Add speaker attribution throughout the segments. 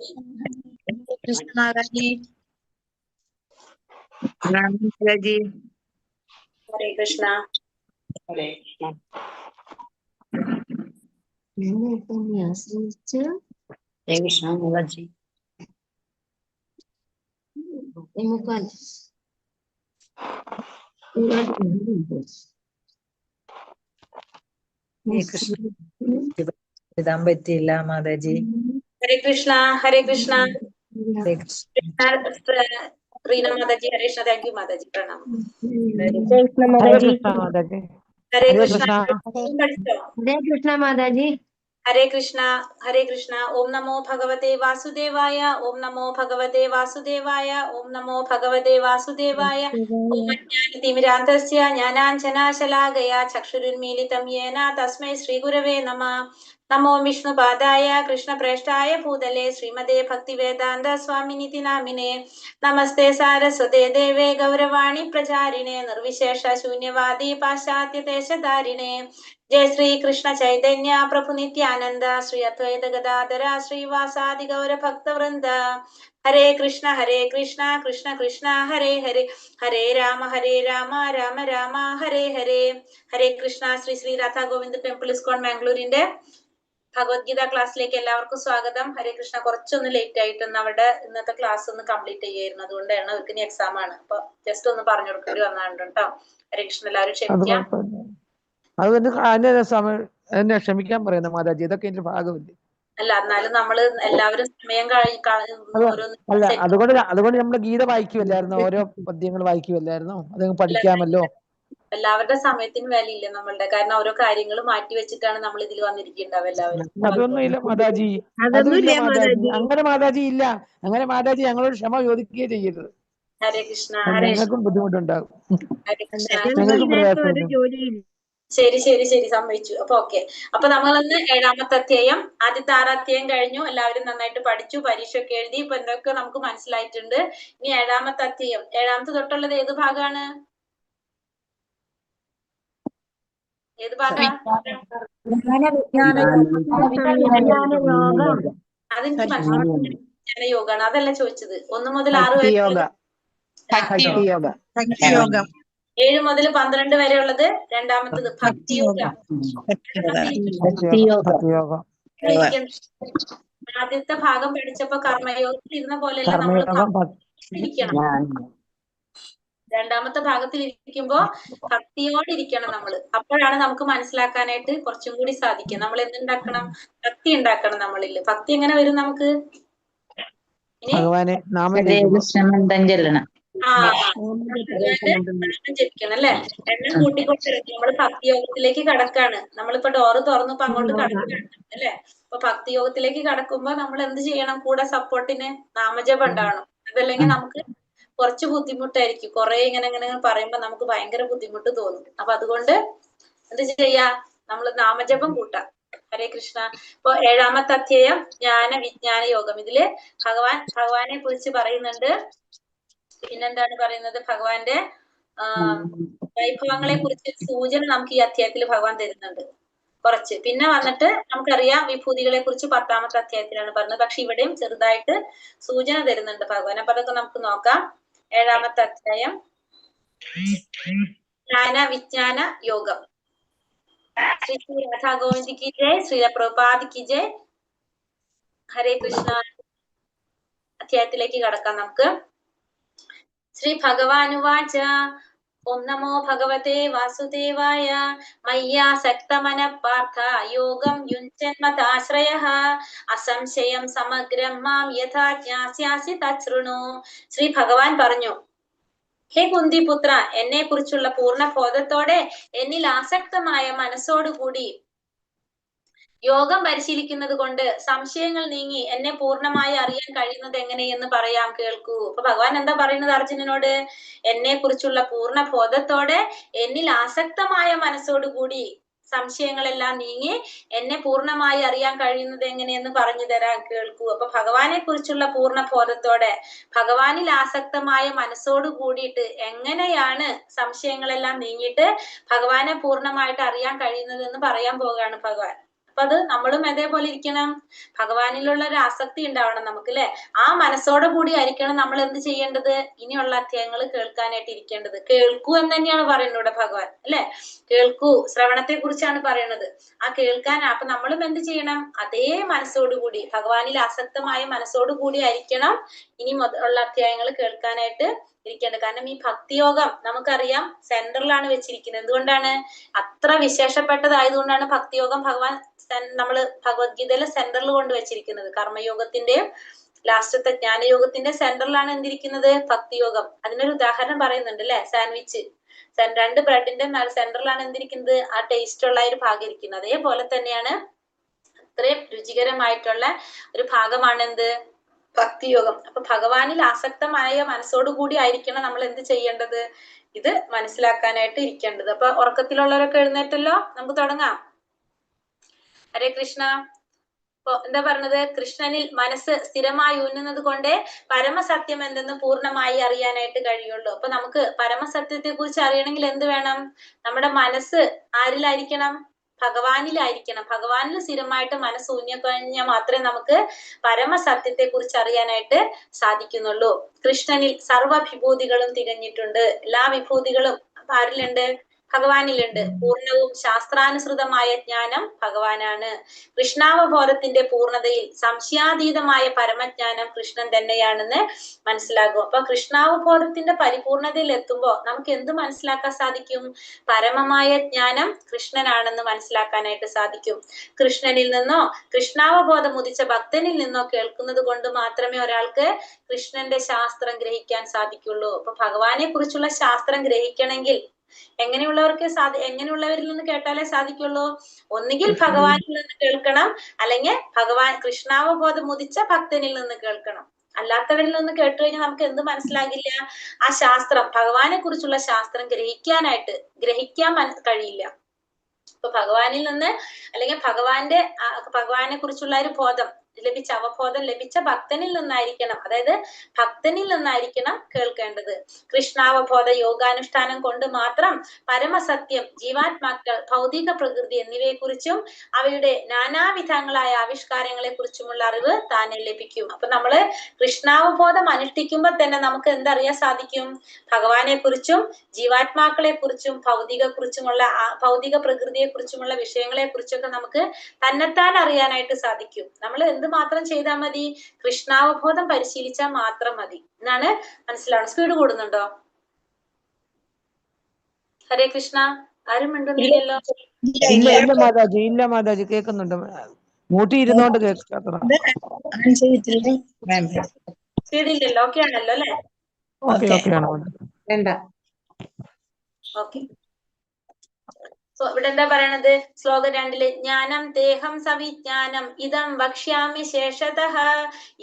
Speaker 1: कृष्ण महाराज जी। प्रणाम महाराज जी।
Speaker 2: हरे कृष्णा। हरे कृष्णा। हरे कृष्णा महाराज जी।
Speaker 1: എഴുതാൻ പറ്റിയില്ല മാതാജി.
Speaker 2: ഹരേ കൃഷ്ണ. ഹരേ കൃഷ്ണ.
Speaker 1: ഹരേ കൃഷ്ണ.
Speaker 2: റീന മാതാജി. ഹരേ കൃഷ്ണ. Thank you Mataji. പ്രണാം.
Speaker 3: हरे कृष्णा माताजी।
Speaker 2: ഹരേ
Speaker 3: हरे
Speaker 2: കൃഷ്ണ.
Speaker 3: कृष्णा।
Speaker 2: പഠിച്ചോ?
Speaker 3: हरे कृष्णा माताजी।
Speaker 2: हरे कृष्णा. हरे कृष्णा. ओम नमो भगवते वासुदेवाय। ओम नमो भगवते वासुदेवाय। ओम नमो भगवते वासुदेवाय। ओम अज्ञानतिमिरान्धस्य ज्ञानाञ्जनाशलाकया चक्षुरुन्मीलितं येन तस्मै श्रीगुरवे नमः। नमो विष्णुपादाय कृष्णप्रेष्ठाय भूतले श्रीमते भक्तिवेदान्त स्वामिनिति नामिने। नमस्ते सारस्वते देवे गौरवाणी प्रचारिणे निर्विशेष शून्यवादी पाश्चात्यदेशधारिणे। जय श्री कृष्ण चैतन्य प्रभु नित्यानंद श्री अद्वैत गदाधर श्रीवासादि गौर भक्त वृंद। हरे कृष्ण कृष्ण कृष्ण हरे हरे हरे राम राम राम हरे हरे। हरे कृष्ण. ശ്രീ ശ്രീ രാധാ ഗോവിന്ദ് ടെമ്പിൾ ഇസ്കോൺ മാംഗ്ലൂരിന്റെ ഭഗവത്ഗീത ക്ലാസ്സിലേക്ക് എല്ലാവർക്കും സ്വാഗതം. ഹരേ കൃഷ്ണ. കുറച്ചൊന്ന് ലേറ്റ് ആയിട്ടൊന്ന് അവിടെ ഇന്നത്തെ ക്ലാസ് ഒന്ന് കംപ്ലീറ്റ് ചെയ്യായിരുന്നു. അതുകൊണ്ടാണ് അവർക്ക് ഇനി എക്സാം ആണ്. അപ്പൊ ജസ്റ്റ് ഒന്ന് പറഞ്ഞു കൊടുക്കേണ്ടി വന്നാണ് കേട്ടോ. ഹരേ കൃഷ്ണ. എല്ലാവരും ക്ഷമിക്കാം.
Speaker 3: എന്നെ ക്ഷമിക്കാൻ പറയുന്ന മാതാജി, ഇതൊക്കെ എന്റെ ഭാഗമില്ലേ?
Speaker 2: അല്ല, എന്നാലും നമ്മള് എല്ലാവരും സമയം
Speaker 3: അല്ല, അതുകൊണ്ട് നമ്മള് ഗീത വായിക്കുമല്ലായിരുന്നു, ഓരോ പദ്യങ്ങൾ വായിക്കുമല്ലായിരുന്നു, അത് പഠിക്കാമല്ലോ.
Speaker 2: എല്ലാവരുടെ സമയത്തിന് വിലയില്ല നമ്മളുടെ. കാരണം ഓരോ കാര്യങ്ങൾ മാറ്റി വെച്ചിട്ടാണ് നമ്മൾ ഇതിൽ വന്നിരിക്കുന്നുണ്ടാവും എല്ലാവരും.
Speaker 3: അതൊന്നും ഇല്ല മാതാജി, അതുമില്ല മാതാജി. അങ്ങനെ മാതാജി ഇല്ല. അങ്ങനെ മാതാജി ഞങ്ങളോട് ക്ഷമ ചോദിക്കുകയേ ചെയ്യരുത്.
Speaker 2: ഹരേ കൃഷ്ണ.
Speaker 3: ഞങ്ങൾക്കും ബുദ്ധിമുട്ടുണ്ടാകും.
Speaker 2: ഹരേ കൃഷ്ണ.
Speaker 3: ഞങ്ങൾക്കും പ്രയാസം.
Speaker 2: ശരി ശരി ശരി, സമ്മതിച്ചു. അപ്പൊ ഓക്കെ. അപ്പൊ നമ്മളിന്ന് 7ാമത്തെ അധ്യായം, ആദ്യത്തെ 6 അധ്യായം കഴിഞ്ഞു. എല്ലാവരും നന്നായിട്ട് പഠിച്ചു, പരീക്ഷയൊക്കെ എഴുതി. ഇപ്പൊ എന്തൊക്കെ നമുക്ക് മനസ്സിലായിട്ടുണ്ട്. ഇനി 7ാമത്തെ അധ്യായം. 7ാമത്തെ തൊട്ടുള്ളത് ഏത് ഭാഗമാണ്? ഏത് ഭാഗ? അതെനിക്ക് മനസ്സിലായി. ജ്ഞാനയോഗാണ്. അതല്ല ചോദിച്ചത്. 1 മുതൽ 6 വരെ 7 മുതൽ 12 വരെ ഉള്ളത്. രണ്ടാമത്തത് ഭക്തിയോഗം. ആദ്യത്തെ ഭാഗം പഠിച്ചപ്പോ കർമ്മയോഗത്തിൽ ഇരുന്ന പോലെയല്ല നമ്മൾ ഇരിക്കണം. രണ്ടാമത്തെ ഭാഗത്തിൽ ഇരിക്കുമ്പോ ഭക്തിയോടിരിക്കണം നമ്മള്. അപ്പോഴാണ് നമുക്ക് മനസ്സിലാക്കാനായിട്ട് കുറച്ചും കൂടി സാധിക്കുക. നമ്മൾ എന്തുണ്ടാക്കണം? ഭക്തി ഉണ്ടാക്കണം നമ്മളിൽ. ഭക്തി എങ്ങനെ വരും നമുക്ക്? ജപിക്കണം അല്ലെ? എണ്ണം കൂട്ടിക്കൊണ്ട് നമ്മള് ഭക്തിയോഗത്തിലേക്ക് കടക്കാണ്. നമ്മളിപ്പോ ഡോറ് തുറന്നിപ്പോ അങ്ങോട്ട് കടക്കുകയാണ് അല്ലെ? അപ്പൊ ഭക്തിയോഗത്തിലേക്ക് കടക്കുമ്പോ നമ്മൾ എന്ത് ചെയ്യണം? കൂടെ സപ്പോർട്ടിന് നാമജപം ഉണ്ടാവണം. അതല്ലെങ്കിൽ നമുക്ക് കുറച്ച് ബുദ്ധിമുട്ടായിരിക്കും. കുറെ ഇങ്ങനെ പറയുമ്പോ നമുക്ക് ഭയങ്കര ബുദ്ധിമുട്ട് തോന്നും. അപ്പൊ അതുകൊണ്ട് എന്ത് ചെയ്യാ? നമ്മൾ നാമജപം കൂട്ടാം. ഹരേ കൃഷ്ണ. ഇപ്പൊ 7ാമത്തെ അധ്യായം ജ്ഞാന വിജ്ഞാന യോഗം. ഇതില് ഭഗവാനെ കുറിച്ച് പറയുന്നുണ്ട്. പിന്നെന്താണ് പറയുന്നത്? ഭഗവാന്റെ വൈഭവങ്ങളെ കുറിച്ച് സൂചന നമുക്ക് ഈ അധ്യായത്തിൽ ഭഗവാൻ തരുന്നുണ്ട് കുറച്ച്. പിന്നെ വന്നിട്ട് നമുക്കറിയാം വിഭൂതികളെ കുറിച്ച് 10ാമത്തെ അധ്യായത്തിലാണ് പറഞ്ഞത്. പക്ഷെ ഇവിടെയും ചെറുതായിട്ട് സൂചന തരുന്നുണ്ട് ഭഗവാൻ. അപ്പൊ അതൊക്കെ നമുക്ക് നോക്കാം. 7ാമത്തെ അധ്യായം ജ്ഞാന വിജ്ഞാന യോഗം. ശ്രീ ശ്രീ രാധാ ഗോവിന്ദ് കി ജയ്, ശ്രീ പ്രഭുപാദ് കി ജയ്. ഹരേ കൃഷ്ണ. അധ്യായത്തിലേക്ക് കടക്കാം നമുക്ക്. ശ്രീ ഭഗവാനുവാച. ഓം നമോ ഭഗവതേ വാസുദേവായ. മയ്യാസക്തമന പാർത്ഥ യോഗം യുഞ്ജന്മതാശ്രയഃ അസംശയം സമഗ്രം മാം യഥാ ജ്ഞാസ്യാസി തച്ഛൃണു. ശ്രീ ഭഗവാൻ പറഞ്ഞു, ഹേ കുന്തിപുത്ര, എന്നെ കുറിച്ചുള്ള പൂർണ്ണ ബോധത്തോടെ എന്നിൽ ആസക്തമായ മനസ്സോടുകൂടി യോഗം പരിശീലിക്കുന്നത് കൊണ്ട് സംശയങ്ങൾ നീങ്ങി എന്നെ പൂർണ്ണമായി അറിയാൻ കഴിയുന്നത് എങ്ങനെയെന്ന് പറയാം, കേൾക്കൂ. അപ്പൊ ഭഗവാൻ എന്താ പറയുന്നത് അർജുനനോട്? എന്നെ കുറിച്ചുള്ള പൂർണ്ണ ബോധത്തോടെ എന്നിൽ ആസക്തമായ മനസ്സോടുകൂടി സംശയങ്ങളെല്ലാം നീങ്ങി എന്നെ പൂർണ്ണമായി അറിയാൻ കഴിയുന്നത് എങ്ങനെയെന്ന് പറഞ്ഞു തരാൻ, കേൾക്കൂ. അപ്പൊ ഭഗവാനെ കുറിച്ചുള്ള പൂർണ്ണ ബോധത്തോടെ ഭഗവാനിൽ ആസക്തമായ മനസ്സോട് കൂടിയിട്ട് എങ്ങനെയാണ് സംശയങ്ങളെല്ലാം നീങ്ങിയിട്ട് ഭഗവാനെ പൂർണ്ണമായിട്ട് അറിയാൻ കഴിയുന്നത് എന്ന് പറയാൻ പോവുകയാണ് ഭഗവാൻ. അപ്പൊ അത് നമ്മളും അതേപോലെ ഇരിക്കണം. ഭഗവാനിലുള്ള ഒരു ആസക്തി ഉണ്ടാവണം നമുക്ക്, അല്ലെ? ആ മനസ്സോടെ കൂടി ആയിരിക്കണം നമ്മൾ എന്ത് ചെയ്യേണ്ടത്, ഇനിയുള്ള അധ്യായങ്ങൾ കേൾക്കാനായിട്ട് ഇരിക്കേണ്ടത്. കേൾക്കൂ എന്ന് തന്നെയാണ് പറയുന്നത് ഇവിടെ ഭഗവാൻ, അല്ലെ? കേൾക്കൂ, ശ്രവണത്തെ കുറിച്ചാണ് പറയുന്നത്. ആ കേൾക്കാൻ അപ്പൊ നമ്മളും എന്ത് ചെയ്യണം, അതേ മനസ്സോടുകൂടി, ഭഗവാനിൽ ആസക്തമായ മനസ്സോടുകൂടി ആയിരിക്കണം ഇനി ഉള്ള അധ്യായങ്ങൾ കേൾക്കാനായിട്ട് ഇരിക്കേണ്ടത്. കാരണം ഈ ഭക്തിയോഗം നമുക്കറിയാം സെന്ററിലാണ് വെച്ചിരിക്കുന്നത്. എന്തുകൊണ്ടാണ്? അത്ര വിശേഷപ്പെട്ടതായതുകൊണ്ടാണ് ഭക്തിയോഗം ഭഗവാൻ നമ്മള് ഭഗവത്ഗീതയിലെ സെന്ററിൽ കൊണ്ട് വെച്ചിരിക്കുന്നത്. കർമ്മയോഗത്തിന്റെയും ലാസ്റ്റത്തെ ജ്ഞാനയോഗത്തിന്റെ സെന്ററിലാണ് എന്തിരിക്കുന്നത്, ഭക്തിയോഗം. അതിനൊരു ഉദാഹരണം പറയുന്നുണ്ട്, അല്ലെ? സാൻഡ്വിച്ച്, 2 ബ്രെഡിന്റെ സെന്ററിലാണ് എന്തിരിക്കുന്നത്, ആ ടേസ്റ്റ് ഉള്ള ഒരു ഭാഗം ഇരിക്കുന്നത്. അതേപോലെ തന്നെയാണ് അത്രയും രുചികരമായിട്ടുള്ള ഒരു ഭാഗമാണ് എന്ത്, ഭക്തിയോഗം. അപ്പൊ ഭഗവാനിൽ ആസക്തമായ മനസ്സോടുകൂടി ആയിരിക്കണം നമ്മൾ എന്ത് ചെയ്യേണ്ടത്, ഇത് മനസ്സിലാക്കാനായിട്ട് ഇരിക്കേണ്ടത്. അപ്പൊ ഉറക്കത്തിലുള്ളവരൊക്കെ എഴുന്നേറ്റല്ലോ, നമുക്ക് തുടങ്ങാം. ഹരേ കൃഷ്ണ. ഇപ്പൊ എന്താ പറഞ്ഞത്, കൃഷ്ണനിൽ മനസ്സ് സ്ഥിരമായി ഊന്നുന്നത് കൊണ്ടേ പരമസത്യം എന്തെന്ന് പൂർണ്ണമായി അറിയാനായിട്ട് കഴിയുള്ളൂ. അപ്പൊ നമുക്ക് പരമസത്യത്തെ കുറിച്ച് അറിയണമെങ്കിൽ എന്ത് വേണം, നമ്മുടെ മനസ്സ് ആരിലായിരിക്കണം, ഭഗവാനിലായിരിക്കണം. ഭഗവാനിൽ സ്ഥിരമായിട്ട് മനസ്സ് ഊന്നിക്കഴിഞ്ഞാൽ മാത്രമേ നമുക്ക് പരമസത്യത്തെ കുറിച്ച് അറിയാനായിട്ട് സാധിക്കുന്നുള്ളൂ. കൃഷ്ണനിൽ സർവ്വ വിഭൂതികളും തികഞ്ഞിട്ടുണ്ട്. എല്ലാ വിഭൂതികളും ആരിലുണ്ട്, ഭഗവാനിലുണ്ട്. പൂർണ്ണവും ശാസ്ത്രാനുസൃതമായ ജ്ഞാനം ഭഗവാനാണ്. കൃഷ്ണാവബോധത്തിന്റെ പൂർണ്ണതയിൽ സംശയാതീതമായ പരമജ്ഞാനം കൃഷ്ണൻ തന്നെയാണെന്ന് മനസ്സിലാകും. അപ്പൊ കൃഷ്ണാവബോധത്തിന്റെ പരിപൂർണതയിൽ എത്തുമ്പോ നമുക്ക് എന്ത് മനസ്സിലാക്കാൻ സാധിക്കും, പരമമായ ജ്ഞാനം കൃഷ്ണനാണെന്ന് മനസ്സിലാക്കാനായിട്ട് സാധിക്കും. കൃഷ്ണനിൽ നിന്നോ കൃഷ്ണാവബോധം ഉദിച്ച ഭക്തനിൽ നിന്നോ കേൾക്കുന്നത് കൊണ്ട് മാത്രമേ ഒരാൾക്ക് കൃഷ്ണന്റെ ശാസ്ത്രം ഗ്രഹിക്കാൻ സാധിക്കുള്ളൂ. അപ്പൊ ഭഗവാനെ കുറിച്ചുള്ള ശാസ്ത്രം ഗ്രഹിക്കണമെങ്കിൽ എങ്ങനെയുള്ളവരിൽ നിന്ന് കേട്ടാലേ സാധിക്കുള്ളൂ, ഒന്നുകിൽ ഭഗവാനിൽ നിന്ന് കേൾക്കണം, അല്ലെങ്കിൽ കൃഷ്ണാവബോധം ഉദിച്ച ഭക്തനിൽ നിന്ന് കേൾക്കണം. അല്ലാത്തവരിൽ നിന്ന് കേട്ടു കഴിഞ്ഞാൽ നമുക്ക് എന്ത് മനസ്സിലാകില്ല, ആ ശാസ്ത്രം, ഭഗവാനെ കുറിച്ചുള്ള ശാസ്ത്രം ഗ്രഹിക്കാൻ കഴിയില്ല. ഇപ്പൊ ഭഗവാനിൽ നിന്ന് അല്ലെങ്കിൽ ഭഗവാനെ കുറിച്ചുള്ള ഒരു ബോധം ലഭിച്ച, അവബോധം ലഭിച്ച ഭക്തനിൽ നിന്നായിരിക്കണം, അതായത് ഭക്തനിൽ നിന്നായിരിക്കണം കേൾക്കേണ്ടത്. കൃഷ്ണാവബോധ യോഗാനുഷ്ഠാനം കൊണ്ട് മാത്രം പരമസത്യം, ജീവാത്മാക്കൾ, ഭൗതിക പ്രകൃതി എന്നിവയെ കുറിച്ചും അവയുടെ നാനാവിധങ്ങളായ ആവിഷ്കാരങ്ങളെ കുറിച്ചുമുള്ള അറിവ് താനെ ലഭിക്കും. അപ്പൊ നമ്മള് കൃഷ്ണാവബോധം അനുഷ്ഠിക്കുമ്പോൾ തന്നെ നമുക്ക് എന്തറിയാൻ സാധിക്കും, ഭഗവാനെ കുറിച്ചും ജീവാത്മാക്കളെ കുറിച്ചും ഭൗതിക പ്രകൃതിയെ കുറിച്ചുമുള്ള വിഷയങ്ങളെ കുറിച്ചൊക്കെ നമുക്ക് തന്നെത്താൻ അറിയാനായിട്ട് സാധിക്കും. നമ്മൾ എന്ത് മാത്രം ചെയ്താൽ മതി, കൃഷ്ണാവബോധം പരിശീലിച്ചാൽ മാത്രം മതി എന്നാണ് മനസ്സിലാവുന്നത്. സ്പീഡ് കൂടുന്നുണ്ടോ? ഹരേ കൃഷ്ണ. ആരും മിണ്ടുന്നില്ലല്ലോ.
Speaker 3: ഇല്ല മാതാജി കേൾക്കുന്നുണ്ട്, മൂട്ടി ഇരുന്നോണ്ട് കേൾക്കാത്തതാ.
Speaker 2: സ്പീഡില്ലല്ലോ, ഓക്കെ ആണല്ലോ അല്ലെ? ഓക്കെ. ഇവിടെ എന്താ പറയണത്, ശ്ലോകം 2 ജ്ഞാനം ദേഹം സവിജ്ഞാനം ഇതം വക്ഷ്യാമി ശേഷതഃ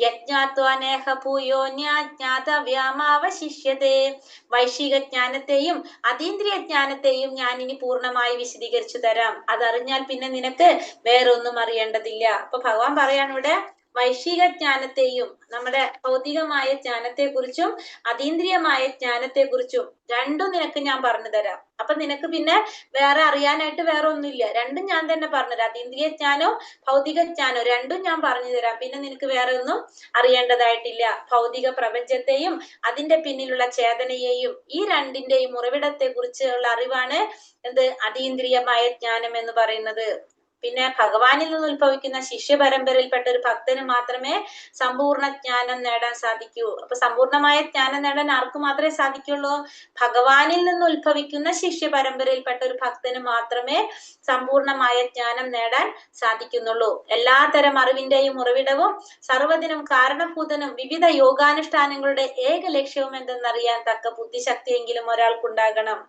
Speaker 2: യജ്ഞാത്വാനേഹ ഭൂയോന്യാജ്ഞാതവ്യാമാവശിഷ്യതേ. വൈശിക ജ്ഞാനത്തെയും അതീന്ദ്രിയ ജ്ഞാനത്തെയും ഞാൻ ഇനി പൂർണ്ണമായി വിശദീകരിച്ചു തരാം. അതറിഞ്ഞാൽ പിന്നെ നിനക്ക് വേറൊന്നും അറിയേണ്ടതില്ല. അപ്പൊ ഭഗവാൻ പറയാണ് ഇവിടെ, വൈശിക ജ്ഞാനത്തെയും നമ്മുടെ ഭൗതികമായ ജ്ഞാനത്തെ കുറിച്ചും അതീന്ദ്രിയമായ ജ്ഞാനത്തെ കുറിച്ചും രണ്ടും നിനക്ക് ഞാൻ പറഞ്ഞു തരാം. അപ്പൊ നിനക്ക് പിന്നെ വേറെ അറിയാനായിട്ട് വേറെ ഒന്നുമില്ല, രണ്ടും ഞാൻ തന്നെ പറഞ്ഞുതരാം. അതീന്ദ്രിയ ജ്ഞാനവും ഭൗതിക ജ്ഞാനവും രണ്ടും ഞാൻ പറഞ്ഞു തരാം. പിന്നെ നിനക്ക് വേറെ ഒന്നും അറിയേണ്ടതായിട്ടില്ല. ഭൗതിക പ്രപഞ്ചത്തെയും അതിന്റെ പിന്നിലുള്ള ചേതനയെയും ഈ രണ്ടിന്റെയും ഉറവിടത്തെ കുറിച്ചുള്ള അറിവാണ് എന്ത്, അതീന്ദ്രിയമായ ജ്ഞാനം എന്ന് പറയുന്നത്. പിന്നെ ഭഗവാനിൽ നിന്ന് ഉത്ഭവിക്കുന്ന ശിഷ്യ പരമ്പരയിൽപ്പെട്ട ഒരു ഭക്തന് മാത്രമേ സമ്പൂർണ്ണ ജ്ഞാനം നേടാൻ സാധിക്കൂ. അപ്പൊ സമ്പൂർണമായ ജ്ഞാനം നേടാൻ ആർക്ക് മാത്രമേ സാധിക്കുള്ളൂ, ഭഗവാനിൽ നിന്ന് ഉത്ഭവിക്കുന്ന ശിഷ്യ പരമ്പരയിൽപ്പെട്ട ഒരു ഭക്തന് മാത്രമേ സമ്പൂർണമായ ജ്ഞാനം നേടാൻ സാധിക്കുന്നുള്ളൂ. എല്ലാതരം അറിവിന്റെയും ഉറവിടവും സർവ്വതിനും കാരണഭൂതനും വിവിധ യോഗാനുഷ്ഠാനങ്ങളുടെ ഏക ലക്ഷ്യവും എന്തെന്നറിയാൻ തക്ക ബുദ്ധിശക്തിയെങ്കിലും ഒരാൾക്കുണ്ടാകണം.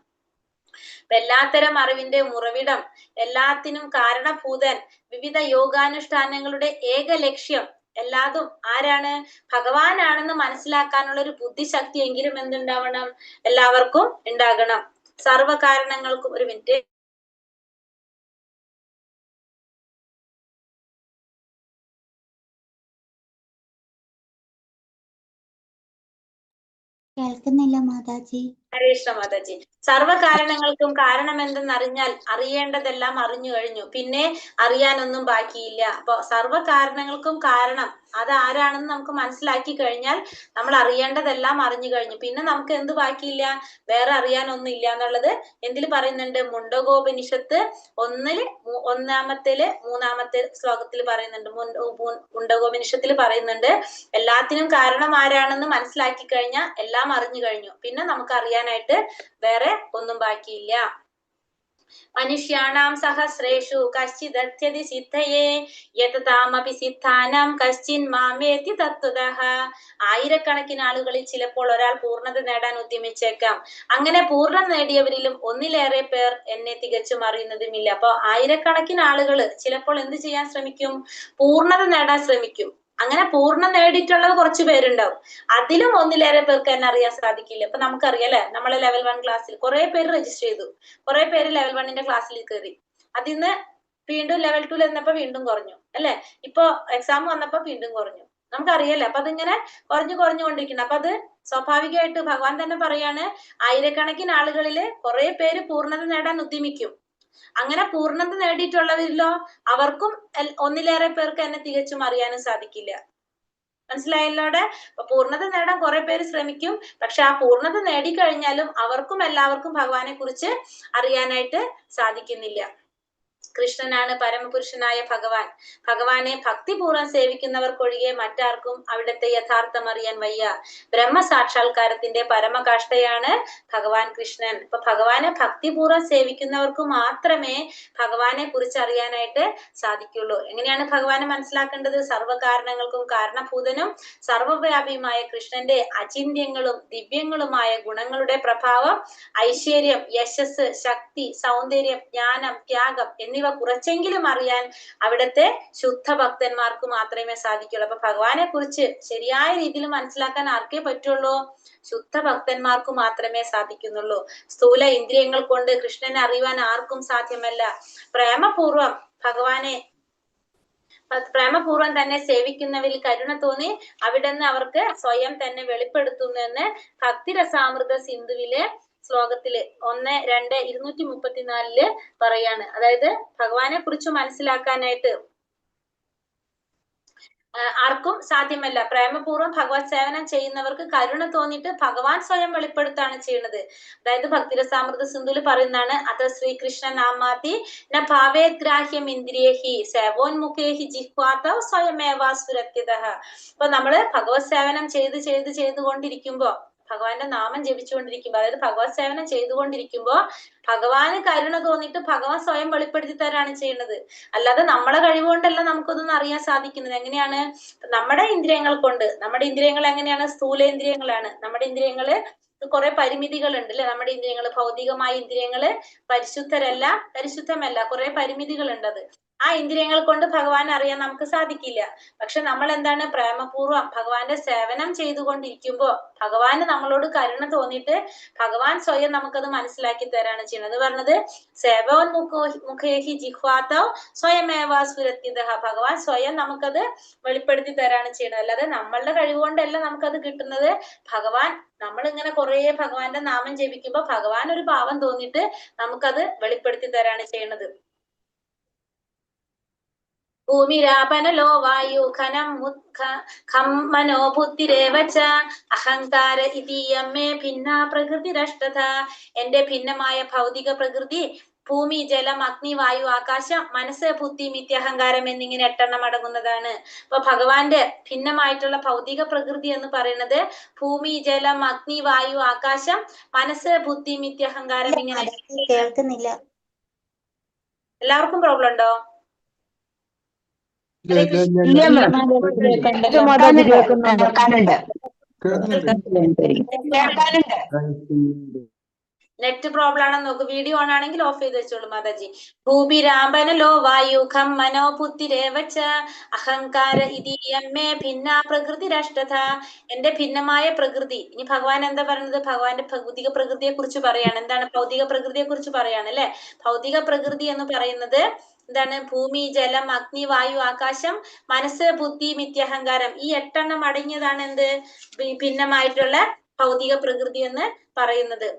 Speaker 2: എല്ലാത്തരം അറിവിന്റെ ഉറവിടം, എല്ലാത്തിനും കാരണഭൂതൻ, വിവിധ യോഗാനുഷ്ഠാനങ്ങളുടെ ഏക ലക്ഷ്യം എല്ലാതും ആരാണ്, ഭഗവാനാണെന്ന് മനസ്സിലാക്കാനുള്ള ഒരു ബുദ്ധിശക്തി എങ്കിലും എന്തുണ്ടാവണം, എല്ലാവർക്കും ഉണ്ടാകണം. സർവകാരണങ്ങൾക്കും, ഒരു മിനിറ്റ്,
Speaker 4: കേൾക്കുന്നില്ല മാതാജി.
Speaker 2: ഹരേ കൃഷ്ണ മാതാജി. സർവ്വകാരണങ്ങൾക്കും കാരണം എന്തെന്നറിഞ്ഞാൽ അറിയേണ്ടതെല്ലാം അറിഞ്ഞു കഴിഞ്ഞു, പിന്നെ അറിയാനൊന്നും ബാക്കിയില്ല. അപ്പൊ സർവ്വകാരണങ്ങൾക്കും കാരണം അത് ആരാണെന്ന് നമുക്ക് മനസ്സിലാക്കി കഴിഞ്ഞാൽ നമ്മൾ അറിയേണ്ടതെല്ലാം അറിഞ്ഞു കഴിഞ്ഞു, പിന്നെ നമുക്ക് എന്ത് ബാക്കിയില്ല, വേറെ അറിയാനൊന്നും ഇല്ല എന്നുള്ളത് എന്തിൽ പറയുന്നുണ്ട്? മുണ്ടകോപനിഷത്ത് ഒന്നാമത്തില് 3-ാമത്തെ ശ്ലോകത്തിൽ പറയുന്നുണ്ട്. മുണ്ടകോപനിഷത്തിൽ പറയുന്നുണ്ട് എല്ലാത്തിനും കാരണം ആരാണെന്ന് മനസ്സിലാക്കി കഴിഞ്ഞാൽ എല്ലാം അറിഞ്ഞു കഴിഞ്ഞു, പിന്നെ നമുക്ക് അറിയാനായിട്ട് വേറെ ഒന്നും ബാക്കിയില്ല. മനുഷ്യാണാം സഹസ്രേഷു കശ്ചിദത്യതി സിദ്ധയേ യതതാമപി സിദ്ധാനാം കശ്ചിൻ മാമേതി തത്വതഃ. ആയിരക്കണക്കിന് ആളുകളിൽ ചിലപ്പോൾ ഒരാൾ പൂർണ്ണത നേടാൻ ഉദ്യമിച്ചേക്കാം. അങ്ങനെ പൂർണ്ണം നേടിയവരിലും ഒന്നിലേറെ പേർ എന്നെ തികച്ചും അറിയുന്നതുമില്ല. അപ്പൊ ആയിരക്കണക്കിന് ആളുകൾ ചിലപ്പോൾ എന്ത് ചെയ്യാൻ ശ്രമിക്കും? പൂർണ്ണത നേടാൻ ശ്രമിക്കും. അങ്ങനെ പൂർണ്ണം നേടിയിട്ടുള്ളത് കുറച്ച് പേരുണ്ടാവും, അതിലും ഒന്നിലേറെ പേർക്ക് എന്നെ അറിയാൻ സാധിക്കില്ല. ഇപ്പൊ നമുക്കറിയാം അല്ലെ, നമ്മളെ ലെവൽ 1 ക്ലാസ്സിൽ കുറെ പേര് രജിസ്റ്റർ ചെയ്തു, കുറെ പേര് ലെവൽ 1ന്റെ ക്ലാസ്സിൽ കയറി, അതിന്ന് വീണ്ടും ലെവൽ 2 എന്നപ്പോ വീണ്ടും കുറഞ്ഞു അല്ലെ, ഇപ്പൊ എക്സാം വന്നപ്പോ വീണ്ടും കുറഞ്ഞു, നമുക്കറിയാലോ. അപ്പൊ അതിങ്ങനെ കുറഞ്ഞുകൊണ്ടിരിക്കണം. അപ്പൊ അത് സ്വാഭാവികമായിട്ട് ഭഗവാൻ തന്നെ പറയാണ്, ആയിരക്കണക്കിന് ആളുകളില് കുറെ പേര് പൂർണ്ണത നേടാൻ ഉദ്യമിക്കും. അങ്ങനെ പൂർണ്ണത നേടിയിട്ടുള്ളവരിലോ അവർക്കും ഒന്നിലേറെ പേർക്ക് എന്നെ തികച്ചും അറിയാനും സാധിക്കില്ല. മനസ്സിലായല്ലോടെ? അപ്പൊ പൂർണ്ണത നേടാൻ കുറെ പേര് ശ്രമിക്കും, പക്ഷെ ആ പൂർണ്ണത നേടിക്കഴിഞ്ഞാലും അവർക്കും എല്ലാവർക്കും ഭഗവാനെ കുറിച്ച് അറിയാനായിട്ട് സാധിക്കുന്നില്ല. കൃഷ്ണനാണ് പരമപുരുഷനായ ഭഗവാൻ. ഭഗവാനെ ഭക്തിപൂർവ്വം സേവിക്കുന്നവർക്കൊഴികെ മറ്റാർക്കും അവിടുത്തെ യഥാർത്ഥം അറിയാൻ വയ്യ. ബ്രഹ്മസാക്ഷാത്കാരത്തിന്റെ പരമകാഷ്ഠയാണ് ഭഗവാൻ കൃഷ്ണൻ. അപ്പൊ ഭഗവാനെ ഭക്തിപൂർവ്വം സേവിക്കുന്നവർക്ക് മാത്രമേ ഭഗവാനെ കുറിച്ച് അറിയാനായിട്ട് സാധിക്കുള്ളൂ. എങ്ങനെയാണ് ഭഗവാനെ മനസ്സിലാക്കേണ്ടത്? സർവ്വകാരണങ്ങൾക്കും കാരണഭൂതനും സർവ്വവ്യാപിയുമായ കൃഷ്ണന്റെ അചിന്ത്യങ്ങളും ദിവ്യങ്ങളുമായ ഗുണങ്ങളുടെ പ്രഭാവം, ഐശ്വര്യം, യശസ്, ശക്തി, സൗന്ദര്യം, ജ്ഞാനം, ത്യാഗം എന്നിവ കുറച്ചെങ്കിലും അറിയാൻ അവിടുത്തെ ശുദ്ധ ഭക്തന്മാർക്ക് മാത്രമേ സാധിക്കുള്ളൂ. അപ്പൊ ഭഗവാനെ കുറിച്ച് ശരിയായ രീതിയിൽ മനസ്സിലാക്കാൻ ആർക്കേ പറ്റുള്ളൂ? ശുദ്ധ ഭക്തന്മാർക്ക് മാത്രമേ സാധിക്കുന്നുള്ളൂ. സ്ഥൂല ഇന്ദ്രിയങ്ങൾ കൊണ്ട് കൃഷ്ണനെ അറിയുവാൻ ആർക്കും സാധ്യമല്ല. പ്രേമപൂർവ്വം തന്നെ സേവിക്കുന്നവരിൽ കരുണ തോന്നി അവിടുന്ന് അവർക്ക് സ്വയം തന്നെ വെളിപ്പെടുത്തുന്നു ഭക്തിരസാമൃത സിന്ധുവിലെ ശ്ലോകത്തില് 1-2-234 പറയാണ്. അതായത് ഭഗവാനെ കുറിച്ച് മനസ്സിലാക്കാനായിട്ട് ആർക്കും സാധ്യമല്ല. പ്രേമപൂർവ്വം ഭഗവത് സേവനം ചെയ്യുന്നവർക്ക് കരുണ തോന്നിയിട്ട് ഭഗവാൻ സ്വയം വെളിപ്പെടുത്താണ് ചെയ്യുന്നത്. അതായത് ഭക്തിരസാമൃത സിന്ധുവിൽ പറയുന്നതാണ്, അത് ശ്രീകൃഷ്ണ നാമാതി ന ഭാവേഗ്രാഹ്യം ഇന്ദ്രിയേഹി സേവോന്മുഖേഹി ജിഹ്വാതൗ സ്വയമേവാസുരത്യതഃ. അപ്പൊ നമ്മള് ഭഗവത് സേവനം ചെയ്തുകൊണ്ടിരിക്കുമ്പോ, ഭഗവാന്റെ നാമം ജപിച്ചുകൊണ്ടിരിക്കുമ്പോ, അതായത് ഭഗവത് സേവനം ചെയ്തുകൊണ്ടിരിക്കുമ്പോ ഭഗവാന് കരുണ തോന്നിയിട്ട് ഭഗവാൻ സ്വയം വെളിപ്പെടുത്തി തരാണ് ചെയ്യുന്നത്. അല്ലാതെ നമ്മളെ കഴിവുകൊണ്ടല്ല നമുക്കൊന്നും അറിയാൻ സാധിക്കുന്നത്. എങ്ങനെയാണ്? നമ്മുടെ ഇന്ദ്രിയങ്ങൾ കൊണ്ട്. നമ്മുടെ ഇന്ദ്രിയങ്ങൾ എങ്ങനെയാണ്? സ്ഥൂലേന്ദ്രിയങ്ങളാണ്. നമ്മുടെ ഇന്ദ്രിയങ്ങള് കുറെ പരിമിതികൾ ഉണ്ട് അല്ലെ. നമ്മുടെ ഇന്ദ്രിയങ്ങൾ, ഭൗതികമായ ഇന്ദ്രിയങ്ങള് പരിശുദ്ധമല്ല, കുറെ പരിമിതികൾ ഉണ്ട്. അത് ആ ഇന്ദ്രിയങ്ങൾ കൊണ്ട് ഭഗവാനെ അറിയാൻ നമുക്ക് സാധിക്കില്ല. പക്ഷെ നമ്മൾ എന്താണ്? പ്രേമപൂർവ്വം ഭഗവാന്റെ സേവനം ചെയ്തുകൊണ്ടിരിക്കുമ്പോ ഭഗവാന് നമ്മളോട് കരുണ തോന്നിയിട്ട് ഭഗവാൻ സ്വയം നമുക്കത് മനസ്സിലാക്കി തരാണ് ചെയ്യുന്നത്. പറഞ്ഞത് സേവോന്മുഖേഹി ജിഹ്വാതൗ സ്വയമേവാസുരത്യതഃ. ഭഗവാൻ സ്വയം നമുക്കത് വെളിപ്പെടുത്തി തരാണ് ചെയ്യുന്നത്. അല്ലാതെ നമ്മളുടെ കഴിവുകൊണ്ടല്ല നമുക്കത് കിട്ടുന്നത്. ഭഗവാൻ, നമ്മൾ ഇങ്ങനെ കുറെ ഭഗവാന്റെ നാമം ജപിക്കുമ്പോ ഭഗവാൻ ഒരു ഭാവം തോന്നിയിട്ട് നമുക്കത് വെളിപ്പെടുത്തി തരാണ് ചെയ്യുന്നത്. ഭൂമിരാപനലോ വായു ഖനം ഖം മനോ ബുദ്ധിരേവച അഹങ്കാര ഇതീയമ്മേ ഭിന്ന പ്രകൃതിരഷ്ടത. എന്റെ ഭിന്നമായ ഭൗതിക പ്രകൃതി ഭൂമി, ജലം, അഗ്നി, വായു, ആകാശം, മനസ്സ്, ബുദ്ധി, മിഥ്യാഹങ്കാരം എന്നിങ്ങനെ 8 അടങ്ങുന്നതാണ്. അപ്പൊ ഭഗവാന്റെ ഭിന്നമായിട്ടുള്ള ഭൗതിക പ്രകൃതി എന്ന് പറയുന്നത് ഭൂമി, ജലം, അഗ്നി, വായു, ആകാശം, മനസ്സ്, ബുദ്ധി, മിഥ്യാഹങ്കാരം ഇങ്ങനെ.
Speaker 4: കേൾക്കുന്നില്ല.
Speaker 2: എല്ലാവർക്കും പ്രോബ്ലം ഉണ്ടോ? നെറ്റ് പ്രോബ്ലം ആണെന്ന് നോക്ക്. വീഡിയോ ഓൺ ആണെങ്കിൽ ഓഫ് ചെയ്ത് വെച്ചോളൂ മാതാജി. ഭൂമിരാപനലോ വായു ഖം മനോ ബുദ്ധിരേവച അഹങ്കാര ഇതീയമ്മേ ഭിന്ന പ്രകൃതിരഷ്ടത. എന്റെ ഭിന്നമായ പ്രകൃതി. ഇനി ഭഗവാൻ എന്താ പറയുന്നത്? ഭഗവാന്റെ ഭൗതിക പ്രകൃതിയെ കുറിച്ച് പറയാണ്. എന്താണ് ഭൗതിക പ്രകൃതിയെ കുറിച്ച് പറയാണ് അല്ലെ. ഭൗതിക പ്രകൃതി എന്ന് പറയുന്നത് എന്താണ്? ഭൂമി, ജലം, അഗ്നി, വായു, ആകാശം, മനസ്സ്, ബുദ്ധി, മിഥ്യാഹങ്കാരം. ഈ 8 അടങ്ങിയതാണ് എന്ത്? ഭിന്നമായിട്ടുള്ള ഭൗതിക പ്രകൃതി എന്ന് പറയുന്നത്.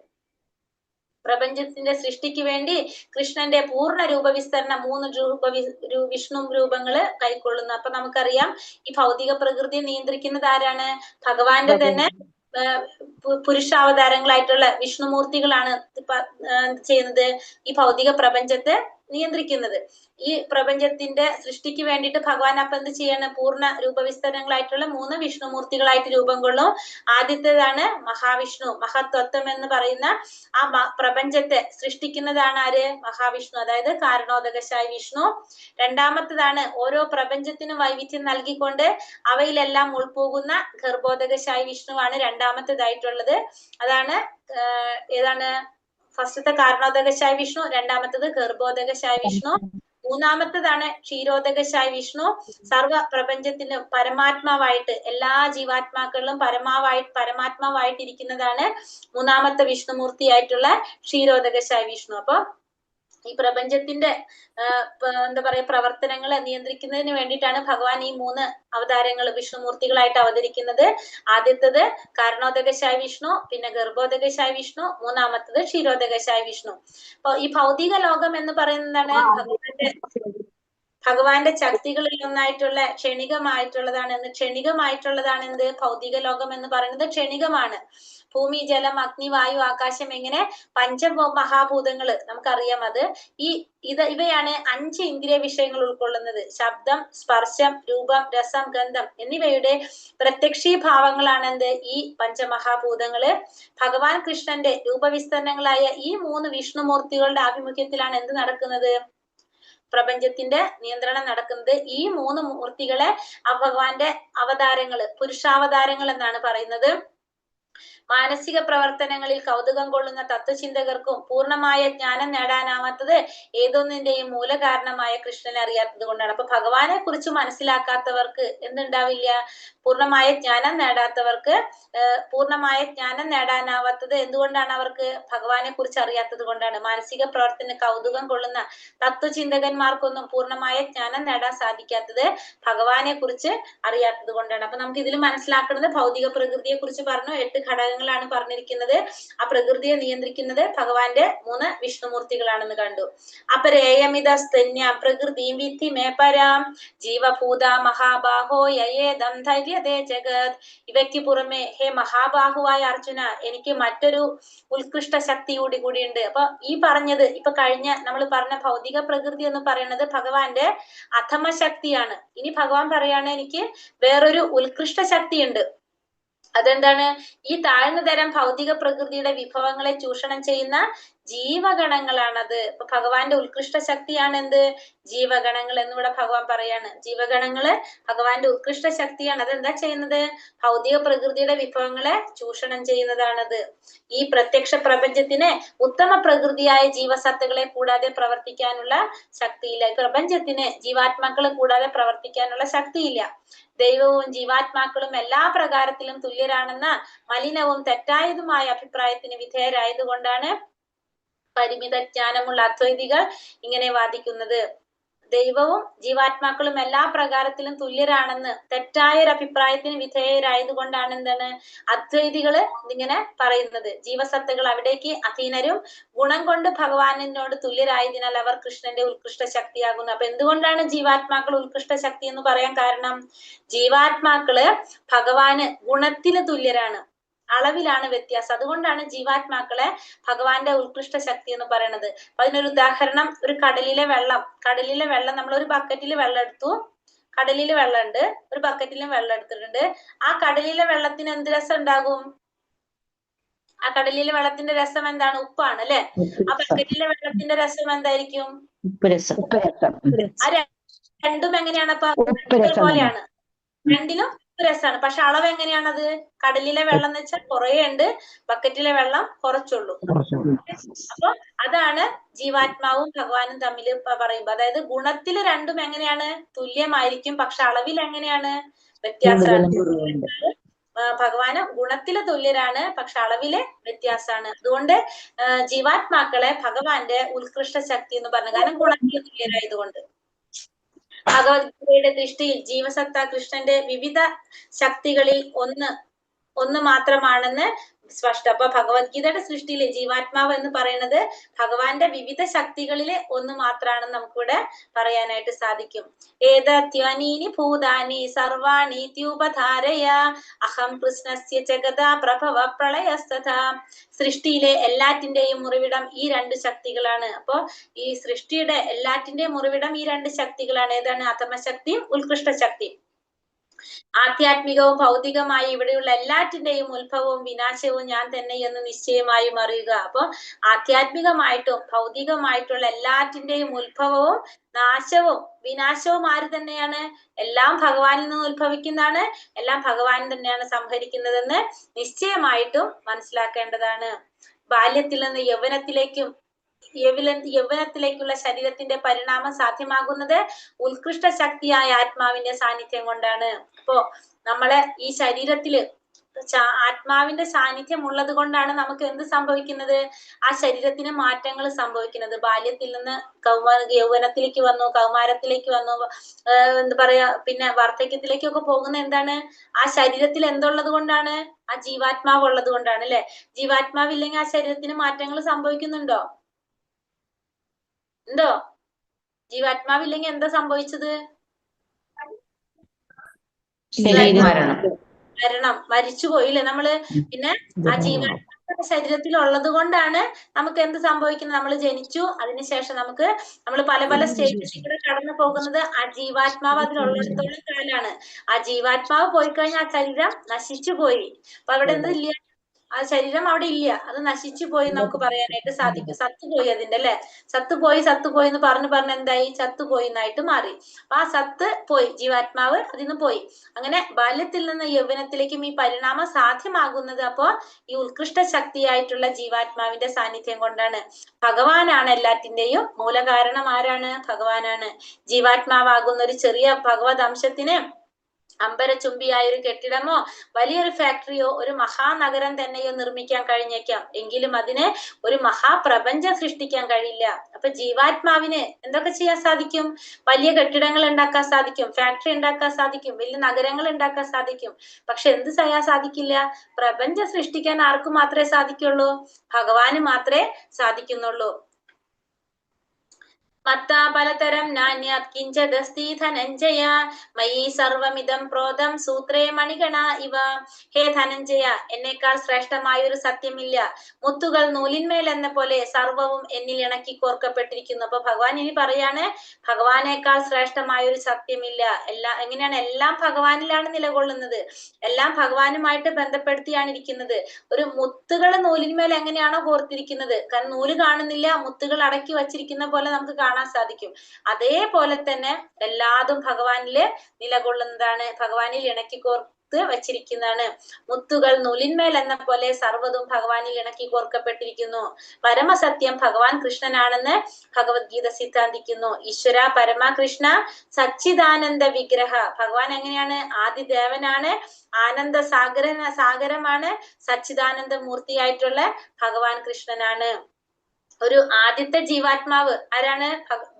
Speaker 2: പ്രപഞ്ചത്തിന്റെ സൃഷ്ടിക്ക് വേണ്ടി കൃഷ്ണന്റെ പൂർണ്ണ രൂപവിസ്തരണം 3 വിഷ്ണു രൂപങ്ങള് കൈക്കൊള്ളുന്നു. അപ്പൊ നമുക്കറിയാം ഈ ഭൗതിക പ്രകൃതിയെ നിയന്ത്രിക്കുന്നത് ആരാണ്? ഭഗവാന്റെ തന്നെ പുരുഷാവതാരങ്ങളായിട്ടുള്ള വിഷ്ണുമൂർത്തികളാണ് ചെയ്യുന്നത് ഈ ഭൗതിക പ്രപഞ്ചത്തെ നിയന്ത്രിക്കുന്നത്. ഈ പ്രപഞ്ചത്തിന്റെ സൃഷ്ടിക്ക് വേണ്ടിയിട്ട് ഭഗവാൻ അപ്പൊ എന്ത് ചെയ്യാണ്? പൂർണ്ണ രൂപവിസ്തരങ്ങളായിട്ടുള്ള 3 വിഷ്ണുമൂർത്തികളായിട്ട് രൂപം കൊള്ളും. ആദ്യത്തേതാണ് മഹാവിഷ്ണു, മഹത്വത്വം എന്ന് പറയുന്ന ആ പ്രപഞ്ചത്തെ സൃഷ്ടിക്കുന്നതാണ് ആര്? മഹാവിഷ്ണു, അതായത് കാരണോദകശായി വിഷ്ണു. രണ്ടാമത്തേതാണ് ഓരോ പ്രപഞ്ചത്തിനും വൈവിധ്യം നൽകിക്കൊണ്ട് അവയിലെല്ലാം ഉൾപോകുന്ന ഗർഭോദകശായി വിഷ്ണുവാണ് രണ്ടാമത്തേതായിട്ടുള്ളത്. അതാണ് ഏതാണ്? ഫസ്റ്റത്തെ കാരണോദകശായി വിഷ്ണു, രണ്ടാമത്തത് ഗർഭോദകശായി വിഷ്ണു, മൂന്നാമത്തേതാണ് ക്ഷീരോദകശായി വിഷ്ണു. സർവ പ്രപഞ്ചത്തിനും പരമാത്മാവായിട്ട് എല്ലാ ജീവാത്മാക്കളിലും പരമാത്മാവായിട്ടിരിക്കുന്നതാണ് മൂന്നാമത്തെ വിഷ്ണുമൂർത്തിയായിട്ടുള്ള ക്ഷീരോദകശായി വിഷ്ണു. അപ്പൊ ഈ പ്രപഞ്ചത്തിന്റെ എന്താ പറയാ പ്രവർത്തനങ്ങളെ നിയന്ത്രിക്കുന്നതിന് വേണ്ടിയിട്ടാണ് ഭഗവാൻ ഈ 3 അവതാരങ്ങൾ വിഷ്ണുമൂർത്തികളായിട്ട് അവതരിക്കുന്നത്. ആദ്യത്തത് കാരണോദകശായി വിഷ്ണു, പിന്നെ ഗർഭോദകശായി വിഷ്ണു, മൂന്നാമത്തത് ക്ഷീരോദകശായി വിഷ്ണു. അപ്പൊ ഈ ഭൗതിക ലോകം എന്ന് പറയുന്നതാണ് ഭഗവാന്റെ ശക്തികളിൽ ഒന്നായിട്ടുള്ള ക്ഷണികമായിട്ടുള്ളതാണ്. ക്ഷണികമായിട്ടുള്ളതാണ് എന്ത്? ഭൗതിക ലോകം എന്ന് പറയുന്നത് ക്ഷണികമാണ്. ഭൂമി, ജലം, അഗ്നി, വായു, ആകാശം ഇങ്ങനെ പഞ്ചമഹാഭൂതങ്ങള് നമുക്കറിയാം. അത് ഇവയാണ് 5 ഇന്ദ്രിയ വിഷയങ്ങൾ ഉൾക്കൊള്ളുന്നത്. ശബ്ദം, സ്പർശം, രൂപം, രസം, ഗന്ധം എന്നിവയുടെ പ്രത്യക്ഷീഭാവങ്ങളാണ് എന്ത്? ഈ പഞ്ചമഹാഭൂതങ്ങള്. ഭഗവാൻ കൃഷ്ണന്റെ രൂപവിസ്തരണങ്ങളായ ഈ 3 വിഷ്ണുമൂർത്തികളുടെ ആഭിമുഖ്യത്തിലാണ് എന്ത് നടക്കുന്നത്? പ്രപഞ്ചത്തിന്റെ നിയന്ത്രണം നടക്കുന്നത്. ഈ 3 മൂർത്തികളെ ഭഗവാന്റെ അവതാരങ്ങള്, പുരുഷാവതാരങ്ങൾ എന്നാണ് പറയുന്നത്. മാനസിക പ്രവർത്തനങ്ങളിൽ കൗതുകം കൊള്ളുന്ന തത്വചിന്തകർക്കും പൂർണ്ണമായ ജ്ഞാനം നേടാനാവാത്തത് ഏതൊന്നിന്റെയും മൂലകാരണമായ കൃഷ്ണനെ അറിയാത്തത് കൊണ്ടാണ്. അപ്പൊ ഭഗവാനെ കുറിച്ച് മനസ്സിലാക്കാത്തവർക്ക് എന്തുണ്ടാവില്ല? പൂർണ്ണമായ ജ്ഞാനം നേടാത്തവർക്ക് പൂർണ്ണമായ ജ്ഞാനം നേടാനാവാത്തത് എന്തുകൊണ്ടാണ്? അവർക്ക് ഭഗവാനെ കുറിച്ച് അറിയാത്തത് കൊണ്ടാണ്. മാനസിക പ്രവർത്തന കൗതുകം കൊള്ളുന്ന തത്വചിന്തകന്മാർക്കൊന്നും പൂർണ്ണമായ ജ്ഞാനം നേടാൻ സാധിക്കാത്തത് ഭഗവാനെ കുറിച്ച് അറിയാത്തത് കൊണ്ടാണ്. അപ്പൊ നമുക്ക് ഇതിൽ മനസ്സിലാക്കുന്നത് ഭൗതിക പ്രകൃതിയെ കുറിച്ച് പറഞ്ഞു. 8 ഘടകങ്ങളാണ് പറഞ്ഞിരിക്കുന്നത്. ആ പ്രകൃതിയെ നിയന്ത്രിക്കുന്നത് ഭഗവാന്റെ 3 വിഷ്ണുമൂർത്തികളാണെന്ന് കണ്ടു. അപരേയമിത സ്തന്യ പ്രകൃതിം വിധി മേ പരാം ജീവഭൂത മഹാബാഹോ യേദം ധൈര്യതേ ജഗത്. ഇവയ്ക്ക് പുറമെ ഹേ മഹാബാഹുവായ അർജുന, എനിക്ക് മറ്റൊരു ഉത്കൃഷ്ട ശക്തി കൂടിയുണ്ട്. അപ്പൊ ഈ പറഞ്ഞത് ഇപ്പൊ കഴിഞ്ഞ നമ്മൾ പറഞ്ഞ ഭൗതിക പ്രകൃതി എന്ന് പറയുന്നത് ഭഗവാന്റെ അധമ ശക്തിയാണ്. ഇനി ഭഗവാൻ പറയാണ് എനിക്ക് വേറൊരു ഉത്കൃഷ്ട ശക്തിയുണ്ട്. അതെന്താണ്? ഈ താഴ്ന്ന തരം ഭൗതിക പ്രകൃതിയുടെ വിഭവങ്ങളെ ചൂഷണം ചെയ്യുന്ന ജീവഗണങ്ങളാണത്. അപ്പൊ ഭഗവാന്റെ ഉത്കൃഷ്ട ശക്തിയാണ് എന്ത്? ജീവഗണങ്ങൾ എന്നിവിടെ ഭഗവാൻ പറയാണ്. ജീവഗണങ്ങള് ഭഗവാന്റെ ഉത്കൃഷ്ട ശക്തിയാണ്. അതെന്താ ചെയ്യുന്നത്? ഭൗതിക പ്രകൃതിയുടെ വിഭവങ്ങളെ ചൂഷണം ചെയ്യുന്നതാണത്. ഈ പ്രത്യക്ഷ പ്രപഞ്ചത്തിന് ഉത്തമ പ്രകൃതിയായ ജീവസത്തകളെ കൂടാതെ പ്രവർത്തിക്കാനുള്ള ശക്തിയില്ല. പ്രപഞ്ചത്തിന് ജീവാത്മാക്കളെ കൂടാതെ പ്രവർത്തിക്കാനുള്ള ശക്തിയില്ല. ദൈവവും ജീവാത്മാക്കളും എല്ലാ പ്രകാരത്തിലും തുല്യരാണെന്ന മലിനവും തെറ്റായതുമായ അഭിപ്രായത്തിന് വിധേയരായതുകൊണ്ടാണ് പരിമിത ജ്ഞാനമുള്ള അദ്വൈതികൾ ഇങ്ങനെ വാദിക്കുന്നത്. ദൈവവും ജീവാത്മാക്കളും എല്ലാ പ്രകാരത്തിലും തുല്യരാണെന്ന് തെറ്റായ ഒരു അഭിപ്രായത്തിന് വിധേയരായത് കൊണ്ടാണ് എന്താണ് അദ്വൈതികള് ഇങ്ങനെ പറയുന്നത്. ജീവസത്തകൾ അവിടേക്ക് അധീനരും ഗുണം കൊണ്ട് ഭഗവാനിനോട് തുല്യരായതിനാൽ അവർ കൃഷ്ണന്റെ ഉത്കൃഷ്ട ശക്തിയാകുന്നു. അപ്പൊ എന്തുകൊണ്ടാണ് ജീവാത്മാക്കൾ ഉത്കൃഷ്ട ശക്തി എന്ന് പറയാൻ കാരണം? ജീവാത്മാക്കള് ഭഗവാന് ഗുണത്തിന് തുല്യരാണ്, അളവിലാണ് വ്യത്യാസം. അതുകൊണ്ടാണ് ജീവാത്മാക്കളെ ഭഗവാന്റെ ഉത്കൃഷ്ട ശക്തി എന്ന് പറയുന്നത്. അപ്പൊ അതിനൊരു ഉദാഹരണം, ഒരു കടലിലെ വെള്ളം നമ്മൾ ഒരു ബക്കറ്റിൽ വെള്ളം എടുത്തു, കടലിൽ വെള്ളമുണ്ട്, ഒരു ബക്കറ്റിലും വെള്ളം എടുത്തിട്ടുണ്ട്. ആ കടലിലെ വെള്ളത്തിന് എന്ത് രസം ഉണ്ടാകും? ആ കടലിലെ വെള്ളത്തിന്റെ രസം എന്താണ്? ഉപ്പാണ് അല്ലെ? ആ ബക്കറ്റിലെ വെള്ളത്തിന്റെ രസം എന്തായിരിക്കും? ആ രണ്ടും എങ്ങനെയാണ്? അപ്പൊ പോലെയാണ്, രണ്ടിലും രസമാണ്. പക്ഷെ അളവ് എങ്ങനെയാണത്? കടലിലെ വെള്ളം എന്ന് വെച്ചാൽ കുറെ ഉണ്ട്, ബക്കറ്റിലെ വെള്ളം കുറച്ചുള്ളൂ. അപ്പൊ അതാണ് ജീവാത്മാവും ഭഗവാനും തമ്മിൽ പറയുമ്പോ, അതായത് ഗുണത്തില് രണ്ടും എങ്ങനെയാണ്? തുല്യമായിരിക്കും, പക്ഷെ അളവിൽ എങ്ങനെയാണ്? വ്യത്യാസമാണ്. ഭഗവാന് ഗുണത്തില് തുല്യരാണ്, പക്ഷെ അളവില് വ്യത്യാസമാണ്. അതുകൊണ്ട് ജീവാത്മാക്കളെ ഭഗവാന്റെ ഉത്കൃഷ്ട ശക്തി എന്ന് പറഞ്ഞു, കാരണം ഗുണത്തില് തുല്യരായതുകൊണ്ട്. ഭഗവത്ഗീതയുടെ ദൃഷ്ടിയിൽ ജീവസത്ത കൃഷ്ണന്റെ വിവിധ ശക്തികളിൽ ഒന്ന് മാത്രമാണെന്ന് സ്പഷ്ടം. അപ്പൊ ഭഗവത്ഗീതയുടെ സൃഷ്ടിയിലെ ജീവാത്മാവ് എന്ന് പറയുന്നത് ഭഗവാന്റെ വിവിധ ശക്തികളിലെ ഒന്ന് മാത്രമാണ് നമുക്കിവിടെ പറയാനായിട്ട് സാധിക്കും. ഏതത്വനീനി ഭൂതാനി സർവാണി ത്യുപധാരയ അഹം കൃഷ്ണസ്യ ജഗതാ പ്രഭവ പ്രളയസ്തഥാ. സൃഷ്ടിയിലെ എല്ലാറ്റിന്റെയും ഉറവിടം ഈ രണ്ട് ശക്തികളാണ്. അപ്പോ ഈ സൃഷ്ടിയുടെ എല്ലാറ്റിന്റെയും ഉറവിടം ഈ രണ്ട് ശക്തികളാണ്. ഏതാണ്? അധമശക്തിയും ഉത്കൃഷ്ട ശക്തിയും. ആധ്യാത്മികവും ഭൗതികമായി ഇവിടെയുള്ള എല്ലാറ്റിന്റെയും ഉത്ഭവവും വിനാശവും ഞാൻ തന്നെ എന്ന് നിശ്ചയമായും അറിയുക. അപ്പൊ ആധ്യാത്മികമായിട്ടും ഭൗതികമായിട്ടുള്ള എല്ലാറ്റിന്റെയും ഉത്ഭവവും നാശവും വിനാശവും ആര് തന്നെയാണ്? എല്ലാം ഭഗവാനിൽ നിന്ന് ഉത്ഭവിക്കുന്നതാണ്, എല്ലാം ഭഗവാൻ തന്നെയാണ് സംഹരിക്കുന്നതെന്ന് നിശ്ചയമായിട്ടും മനസ്സിലാക്കേണ്ടതാണ്. ബാല്യത്തിൽ നിന്ന് യൗവനത്തിലേക്കുള്ള ശരീരത്തിന്റെ പരിണാമം സാധ്യമാകുന്നത് ഉത്കൃഷ്ട ശക്തിയായ ആത്മാവിന്റെ സാന്നിധ്യം കൊണ്ടാണ്. അപ്പോ നമ്മളെ ഈ ശരീരത്തില് ആത്മാവിന്റെ സാന്നിധ്യം ഉള്ളത് കൊണ്ടാണ് നമുക്ക് എന്ത് സംഭവിക്കുന്നത്? ആ ശരീരത്തിന് മാറ്റങ്ങൾ സംഭവിക്കുന്നത്. ബാല്യത്തിൽ നിന്ന് യൗവനത്തിലേക്ക് വന്നു, കൗമാരത്തിലേക്ക് വന്നു, എന്താ പറയാ, പിന്നെ വാർദ്ധക്യത്തിലേക്കൊക്കെ പോകുന്ന എന്താണ്? ആ ശരീരത്തിൽ എന്തുള്ളത് കൊണ്ടാണ്? ആ ജീവാത്മാവ് ഉള്ളത് കൊണ്ടാണ്, അല്ലെ? ജീവാത്മാവ് ഇല്ലെങ്കിൽ ആ ശരീരത്തിന് മാറ്റങ്ങൾ സംഭവിക്കുന്നുണ്ടോ? ഉണ്ടോ? ജീവാത്മാവില്ലെങ്കിൽ എന്താ സംഭവിച്ചത്? മരണം, മരിച്ചുപോയില്ലേ നമ്മള്. പിന്നെ ആ ജീവാത്മാവ് ശരീരത്തിൽ ഉള്ളത് കൊണ്ടാണ് നമുക്ക് എന്ത് സംഭവിക്കുന്നത്? നമ്മൾ ജനിച്ചു, അതിനുശേഷം നമ്മൾ പല പല സ്റ്റേജസിലൂടെ കടന്നു പോകുന്നത് ആ ജീവാത്മാവ് അതിലുള്ളിടത്തോളം കാലാണ്. ആ ജീവാത്മാവ് പോയി കഴിഞ്ഞാൽ ആ ശരീരം നശിച്ചു പോയി. അപ്പൊ അവിടെ എന്തില്ല? ആ ശരീരം അവിടെ ഇല്ല, അത് നശിച്ചു പോയി നമുക്ക് പറയാനായിട്ട് സാധിക്കും. സത്തുപോയി അതിന്റെ, അല്ലെ? സത്തുപോയി എന്ന് പറഞ്ഞ് എന്തായി? ചത്തുപോയി എന്നായിട്ട് മാറി. അപ്പൊ ആ സത്ത് പോയി, ജീവാത്മാവ് അതിന്ന് പോയി. അങ്ങനെ ബാല്യത്തിൽ നിന്ന് യൗവനത്തിലേക്കും ഈ പരിണാമം സാധ്യമാകുന്നത് അപ്പോ ഈ ഉത്കൃഷ്ട ശക്തിയായിട്ടുള്ള ജീവാത്മാവിന്റെ സാന്നിധ്യം കൊണ്ടാണ്. ഭഗവാനാണ് എല്ലാറ്റിന്റെയും മൂലകാരണം. ആരാണ്? ഭഗവാനാണ്. ജീവാത്മാവാകുന്ന ഒരു ചെറിയ ഭഗവത് അംശത്തിന് അമ്പരചുംബിയായ ഒരു കെട്ടിടമോ വലിയൊരു ഫാക്ടറിയോ ഒരു മഹാനഗരം തന്നെയോ നിർമ്മിക്കാൻ കഴിഞ്ഞേക്കാം, എങ്കിലും അതിന് ഒരു മഹാപ്രപഞ്ചം സൃഷ്ടിക്കാൻ കഴിയില്ല. അപ്പൊ ജീവാത്മാവിന് എന്തൊക്കെ ചെയ്യാൻ സാധിക്കും? വലിയ കെട്ടിടങ്ങൾ ഉണ്ടാക്കാൻ സാധിക്കും, ഫാക്ടറി ഉണ്ടാക്കാൻ സാധിക്കും, വലിയ നഗരങ്ങൾ ഉണ്ടാക്കാൻ സാധിക്കും. പക്ഷെ എന്ത് ചെയ്യാൻ സാധിക്കില്ല? പ്രപഞ്ചം സൃഷ്ടിക്കാൻ ആർക്ക് മാത്രമേ സാധിക്കുള്ളൂ? ഭഗവാന് മാത്രമേ സാധിക്കുന്നുള്ളൂ. മത്താ പലതരം നാന്യാത് കിഞ്ചദസ്തി ധനഞ്ജയ മയി സർവമിതം പ്രോതം സൂത്രേ മണിഗണ ഇവ. ഹേ ധനഞ്ജയ, എന്നേക്കാൾ ശ്രേഷ്ഠമായ ഒരു സത്യമില്ല. മുത്തുകൾ നൂലിന്മേൽ എന്ന പോലെ സർവവും എന്നിൽ ഇണക്കി കോർക്കപ്പെട്ടിരിക്കുന്നു. അപ്പൊ ഭഗവാൻ ഇനി പറയാണ്, ഭഗവാനേക്കാൾ ശ്രേഷ്ഠമായ ഒരു സത്യമില്ല. എങ്ങനെയാണ്? എല്ലാം ഭഗവാനിലാണ് നിലകൊള്ളുന്നത്, എല്ലാം ഭഗവാനുമായിട്ട് ബന്ധപ്പെടുത്തിയാണ് ഇരിക്കുന്നത്. ഒരു മുത്തുകൾ നൂലിന്മേൽ എങ്ങനെയാണോ കോർത്തിരിക്കുന്നത്, കാരണം നൂല് കാണുന്നില്ല, മുത്തുകൾ അടക്കി വച്ചിരിക്കുന്ന പോലെ നമുക്ക് കാണാൻ സാധിക്കും. അതേപോലെ തന്നെ എല്ലാതും ഭഗവാനില് നിലകൊള്ളുന്നതാണ്, ഭഗവാനിൽ ഇണക്കി കോർത്ത് വച്ചിരിക്കുന്നതാണ്. മുത്തുകൾ നൂലിന്മേൽ എന്ന പോലെ സർവ്വതും ഭഗവാനിൽ ഇണക്കി കോർക്കപ്പെട്ടിരിക്കുന്നു. പരമസത്യം ഭഗവാൻ കൃഷ്ണനാണെന്ന് ഭഗവത്ഗീത സിദ്ധാന്തിക്കുന്നു. ഈശ്വര പരമകൃഷ്ണ സച്ചിദാനന്ദ വിഗ്രഹ. ഭഗവാൻ എങ്ങനെയാണ്? ആദിദേവനാണ്, ആനന്ദ സാഗരമാണ്, സച്ചിദാനന്ദ മൂർത്തിയായിട്ടുള്ള ഭഗവാൻ കൃഷ്ണനാണ്. ഒരു ആദ്യത്തെ ജീവാത്മാവ് ആരാണ്?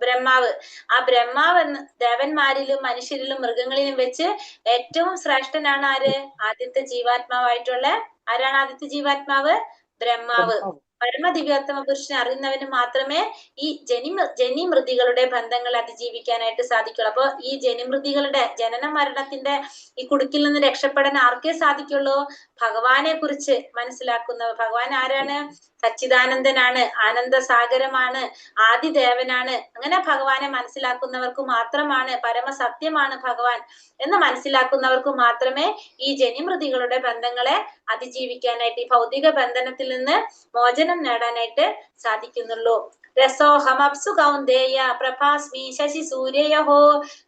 Speaker 2: ബ്രഹ്മാവ്. ആ ബ്രഹ്മാവ് ദേവന്മാരിലും മനുഷ്യരിലും മൃഗങ്ങളിലും വെച്ച് ഏറ്റവും ശ്രേഷ്ഠനാണ് ആര്? ആദ്യത്തെ ജീവാത്മാവായിട്ടുള്ള ആരാണ്? ആദ്യത്തെ ജീവാത്മാവ് ബ്രഹ്മാവ്. പരമദിവ്യോത്തമ പുരുഷനെ അറിയുന്നവന് മാത്രമേ ഈ ജനിമൃതികളുടെ ബന്ധങ്ങൾ അതിജീവിക്കാനായിട്ട് സാധിക്കുള്ളൂ. അപ്പൊ ഈ ജനിമൃതികളുടെ ജനന മരണത്തിന്റെ ഈ കുടുക്കിൽ നിന്ന് രക്ഷപ്പെടാൻ ആർക്കേ സാധിക്കുള്ളൂ? ഭഗവാനെ കുറിച്ച് മനസ്സിലാക്കുന്നവർ. ഭഗവാൻ ആരാണ്? സച്ചിദാനന്ദനാണ്, ആനന്ദ സാഗരമാണ്, ആദിദേവനാണ്. അങ്ങനെ ഭഗവാനെ മനസ്സിലാക്കുന്നവർക്ക് മാത്രമാണ്, പരമസത്യമാണ് ഭഗവാൻ എന്ന് മനസ്സിലാക്കുന്നവർക്ക് മാത്രമേ ഈ ജനിമൃതികളുടെ ബന്ധങ്ങളെ അതിജീവിക്കാനായിട്ട്, ഈ ഭൗതിക ബന്ധനത്തിൽ നിന്ന് മോചനം നേടാനായിട്ട് സാധിക്കുന്നുള്ളൂ. രസോഹമപ്സു കൗന്ദേയ പ്രഭാസ്മി ശശി സൂര്യയോഹോ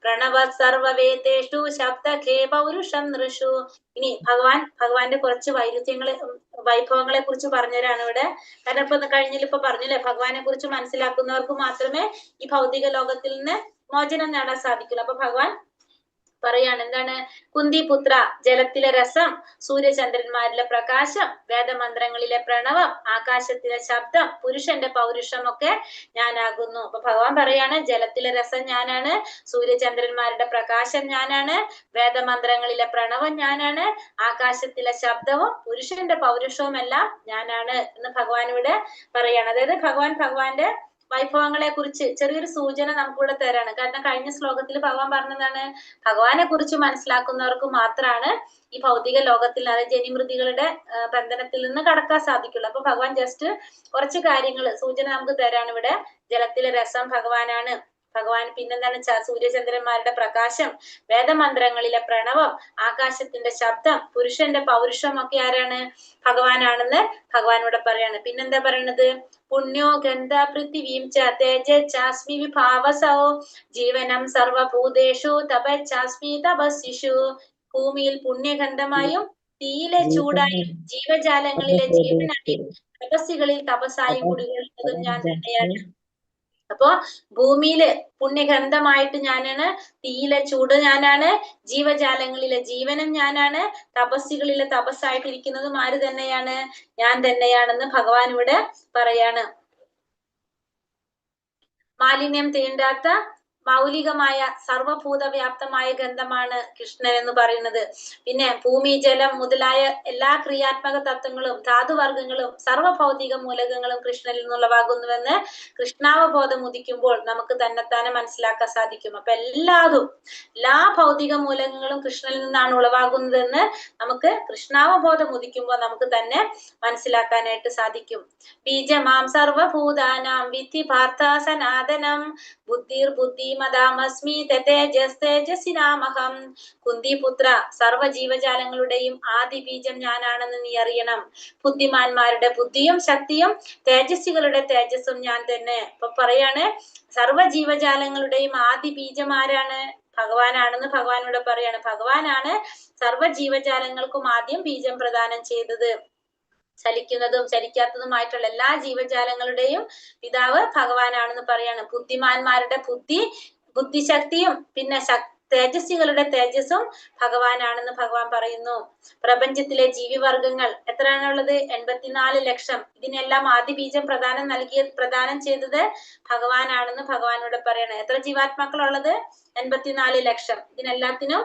Speaker 2: പ്രണവ സർവവേദേഷു ശബ്ദഖേ പൗരുഷം നൃഷു. ഇനി ഭഗവാന്റെ കുറച്ച് വൈഭവങ്ങളെ കുറിച്ച് പറഞ്ഞുതരാണ് ഇവിടെ. കാരണം ഇപ്പൊ കഴിഞ്ഞിലിപ്പോ പറഞ്ഞില്ലേ, ഭഗവാനെ കുറിച്ച് മനസ്സിലാക്കുന്നവർക്ക് മാത്രമേ ഈ ഭൗതിക ലോകത്തിൽ നിന്ന് മോചനം നേടാൻ സാധിക്കുള്ളൂ. അപ്പൊ ഭഗവാൻ പറയാണ് എന്താണ്? കുന്തിപുത്ര, ജലത്തിലെ രസം, സൂര്യചന്ദ്രന്മാരിലെ പ്രകാശം, വേദമന്ത്രങ്ങളിലെ പ്രണവം, ആകാശത്തിലെ ശബ്ദം, പുരുഷന്റെ പൗരുഷം ഒക്കെ ഞാനാകുന്നു. അപ്പൊ ഭഗവാൻ പറയാണ് ജലത്തിലെ രസം ഞാനാണ്, സൂര്യചന്ദ്രന്മാരുടെ പ്രകാശം ഞാനാണ്, വേദമന്ത്രങ്ങളിലെ പ്രണവം ഞാനാണ്, ആകാശത്തിലെ ശബ്ദവും പുരുഷന്റെ പൗരുഷവും എല്ലാം ഞാനാണ് എന്ന് ഭഗവാൻ ഇവിടെ പറയാണ്. അതായത് ഭഗവാന്റെ വൈഭവങ്ങളെ കുറിച്ച് ചെറിയൊരു സൂചന നമുക്കിവിടെ തരാണ്. കാരണം കഴിഞ്ഞ ശ്ലോകത്തിൽ ഭഗവാൻ പറഞ്ഞതാണ് ഭഗവാനെ കുറിച്ച് മനസ്സിലാക്കുന്നവർക്ക് മാത്രമാണ് ഈ ഭൗതിക ലോകത്തിൽ, അതായത് ജനിമൃതികളുടെ ബന്ധനത്തിൽ നിന്ന് കടക്കാൻ സാധിക്കുള്ളൂ. അപ്പൊ ഭഗവാൻ ജസ്റ്റ് കുറച്ച് കാര്യങ്ങൾ സൂചന നമുക്ക് തരാണ് ഇവിടെ. ജലത്തിലെ രസം ഭഗവാനാണ്, ഭഗവാൻ പിന്നെന്താണ് സൂര്യചന്ദ്രന്മാരുടെ പ്രകാശം, വേദമന്ത്രങ്ങളിലെ പ്രണവം, ആകാശത്തിന്റെ ശബ്ദം, പുരുഷന്റെ പൗരുഷം ഒക്കെ ആരാണ്? ഭഗവാനാണെന്ന് ഭഗവാൻ ഇവിടെ പറയാണ്. പിന്നെന്താ പറയണത്? പുണ്യോ ഗന്ധ പൃഥിവീം ച തേജസ്മി വിഭാവസോ ജീവനം സർവഭൂതേഷു തപസ്മി തപസ്സിഷു. ഭൂമിയിൽ പുണ്യഗന്ധമായും തീയിലെ ചൂടായും ജീവജാലങ്ങളിലെ ജീവനായും തപസ്സികളിൽ തപസ്സായും കുടികൊള്ളുന്നതും ഞാൻ തന്നെയാണ്. അപ്പോ ഭൂമിയില് പുണ്യഗന്ധമായിട്ട് ഞാനാണ്, തീയിലെ ചൂട് ഞാനാണ്, ജീവജാലങ്ങളിലെ ജീവനും ഞാനാണ്, തപസ്സികളിലെ തപസ്സായിട്ടിരിക്കുന്നതും ആര് തന്നെയാണ്? ഞാൻ തന്നെയാണെന്ന് ഭഗവാൻ ഇവിടെ പറയാണ്. മാലിന്യം തീണ്ടാത്ത മൗലികമായ സർവഭൂത വ്യാപ്തമായ ഗന്ധമാണ് കൃഷ്ണൻ എന്ന് പറയുന്നത്. പിന്നെ ഭൂമി, ജലം മുതലായ എല്ലാ ക്രിയാത്മക തത്വങ്ങളും ധാതുവർഗങ്ങളും സർവഭൗതിക മൂലകങ്ങളും കൃഷ്ണനിൽ നിന്നുള്ളവാകുന്നുവെന്ന് കൃഷ്ണാവബോധം ഉദിക്കുമ്പോൾ നമുക്ക് തന്നെത്താനെ മനസ്സിലാക്കാൻ സാധിക്കും. അപ്പൊ എല്ലാ ഭൗതിക മൂലകങ്ങളും കൃഷ്ണനിൽ നിന്നാണ് ഉളവാകുന്നതെന്ന് നമുക്ക് കൃഷ്ണാവബോധം ഉദിക്കുമ്പോൾ നമുക്ക് തന്നെ മനസ്സിലാക്കാനായിട്ട് സാധിക്കും. ബീജമാം സർവഭൂതാനാം വിധി പാർത്ഥ സനാതനം ബുദ്ധിർ ബുദ്ധിമതാമസ്മി തേജസ്തേജസിനാമഹം. കുന്തിപുത്ര, സർവ ജീവജാലങ്ങളുടെയും ആദി ബീജം ഞാനാണെന്ന് നീ അറിയണം. ബുദ്ധിമാന്മാരുടെ ബുദ്ധിയും ശക്തിയും തേജസ്വികളുടെ തേജസ്സും ഞാൻ തന്നെ. അപ്പൊ പറയാണ് സർവ ജീവജാലങ്ങളുടെയും ആദി ബീജം ആരാണ്? ഭഗവാനാണെന്ന് ഭഗവാനോട് പറയാണ്. ഭഗവാനാണ് സർവ ജീവജാലങ്ങൾക്കും ആദ്യം ബീജം പ്രദാനം ചെയ്തത്. ചലിക്കുന്നതും ചലിക്കാത്തതുമായിട്ടുള്ള എല്ലാ ജീവജാലങ്ങളുടെയും പിതാവ് ഭഗവാനാണെന്ന് പറയാണ്. ബുദ്ധിമാന്മാരുടെ ബുദ്ധിശക്തിയും പിന്നെ തേജസ്വികളുടെ തേജസ്സും ഭഗവാനാണെന്ന് ഭഗവാൻ പറയുന്നു. പ്രപഞ്ചത്തിലെ ജീവിവർഗങ്ങൾ എത്രയാണുള്ളത്? 84 ലക്ഷം. ഇതിനെല്ലാം ആദിബീജം പ്രദാനം ചെയ്തത് ഭഗവാനാണെന്ന് ഭഗവാനോട് പറയണം. എത്ര ജീവാത്മാക്കളുള്ളത്? 84 ലക്ഷം. ഇതിനെല്ലാത്തിനും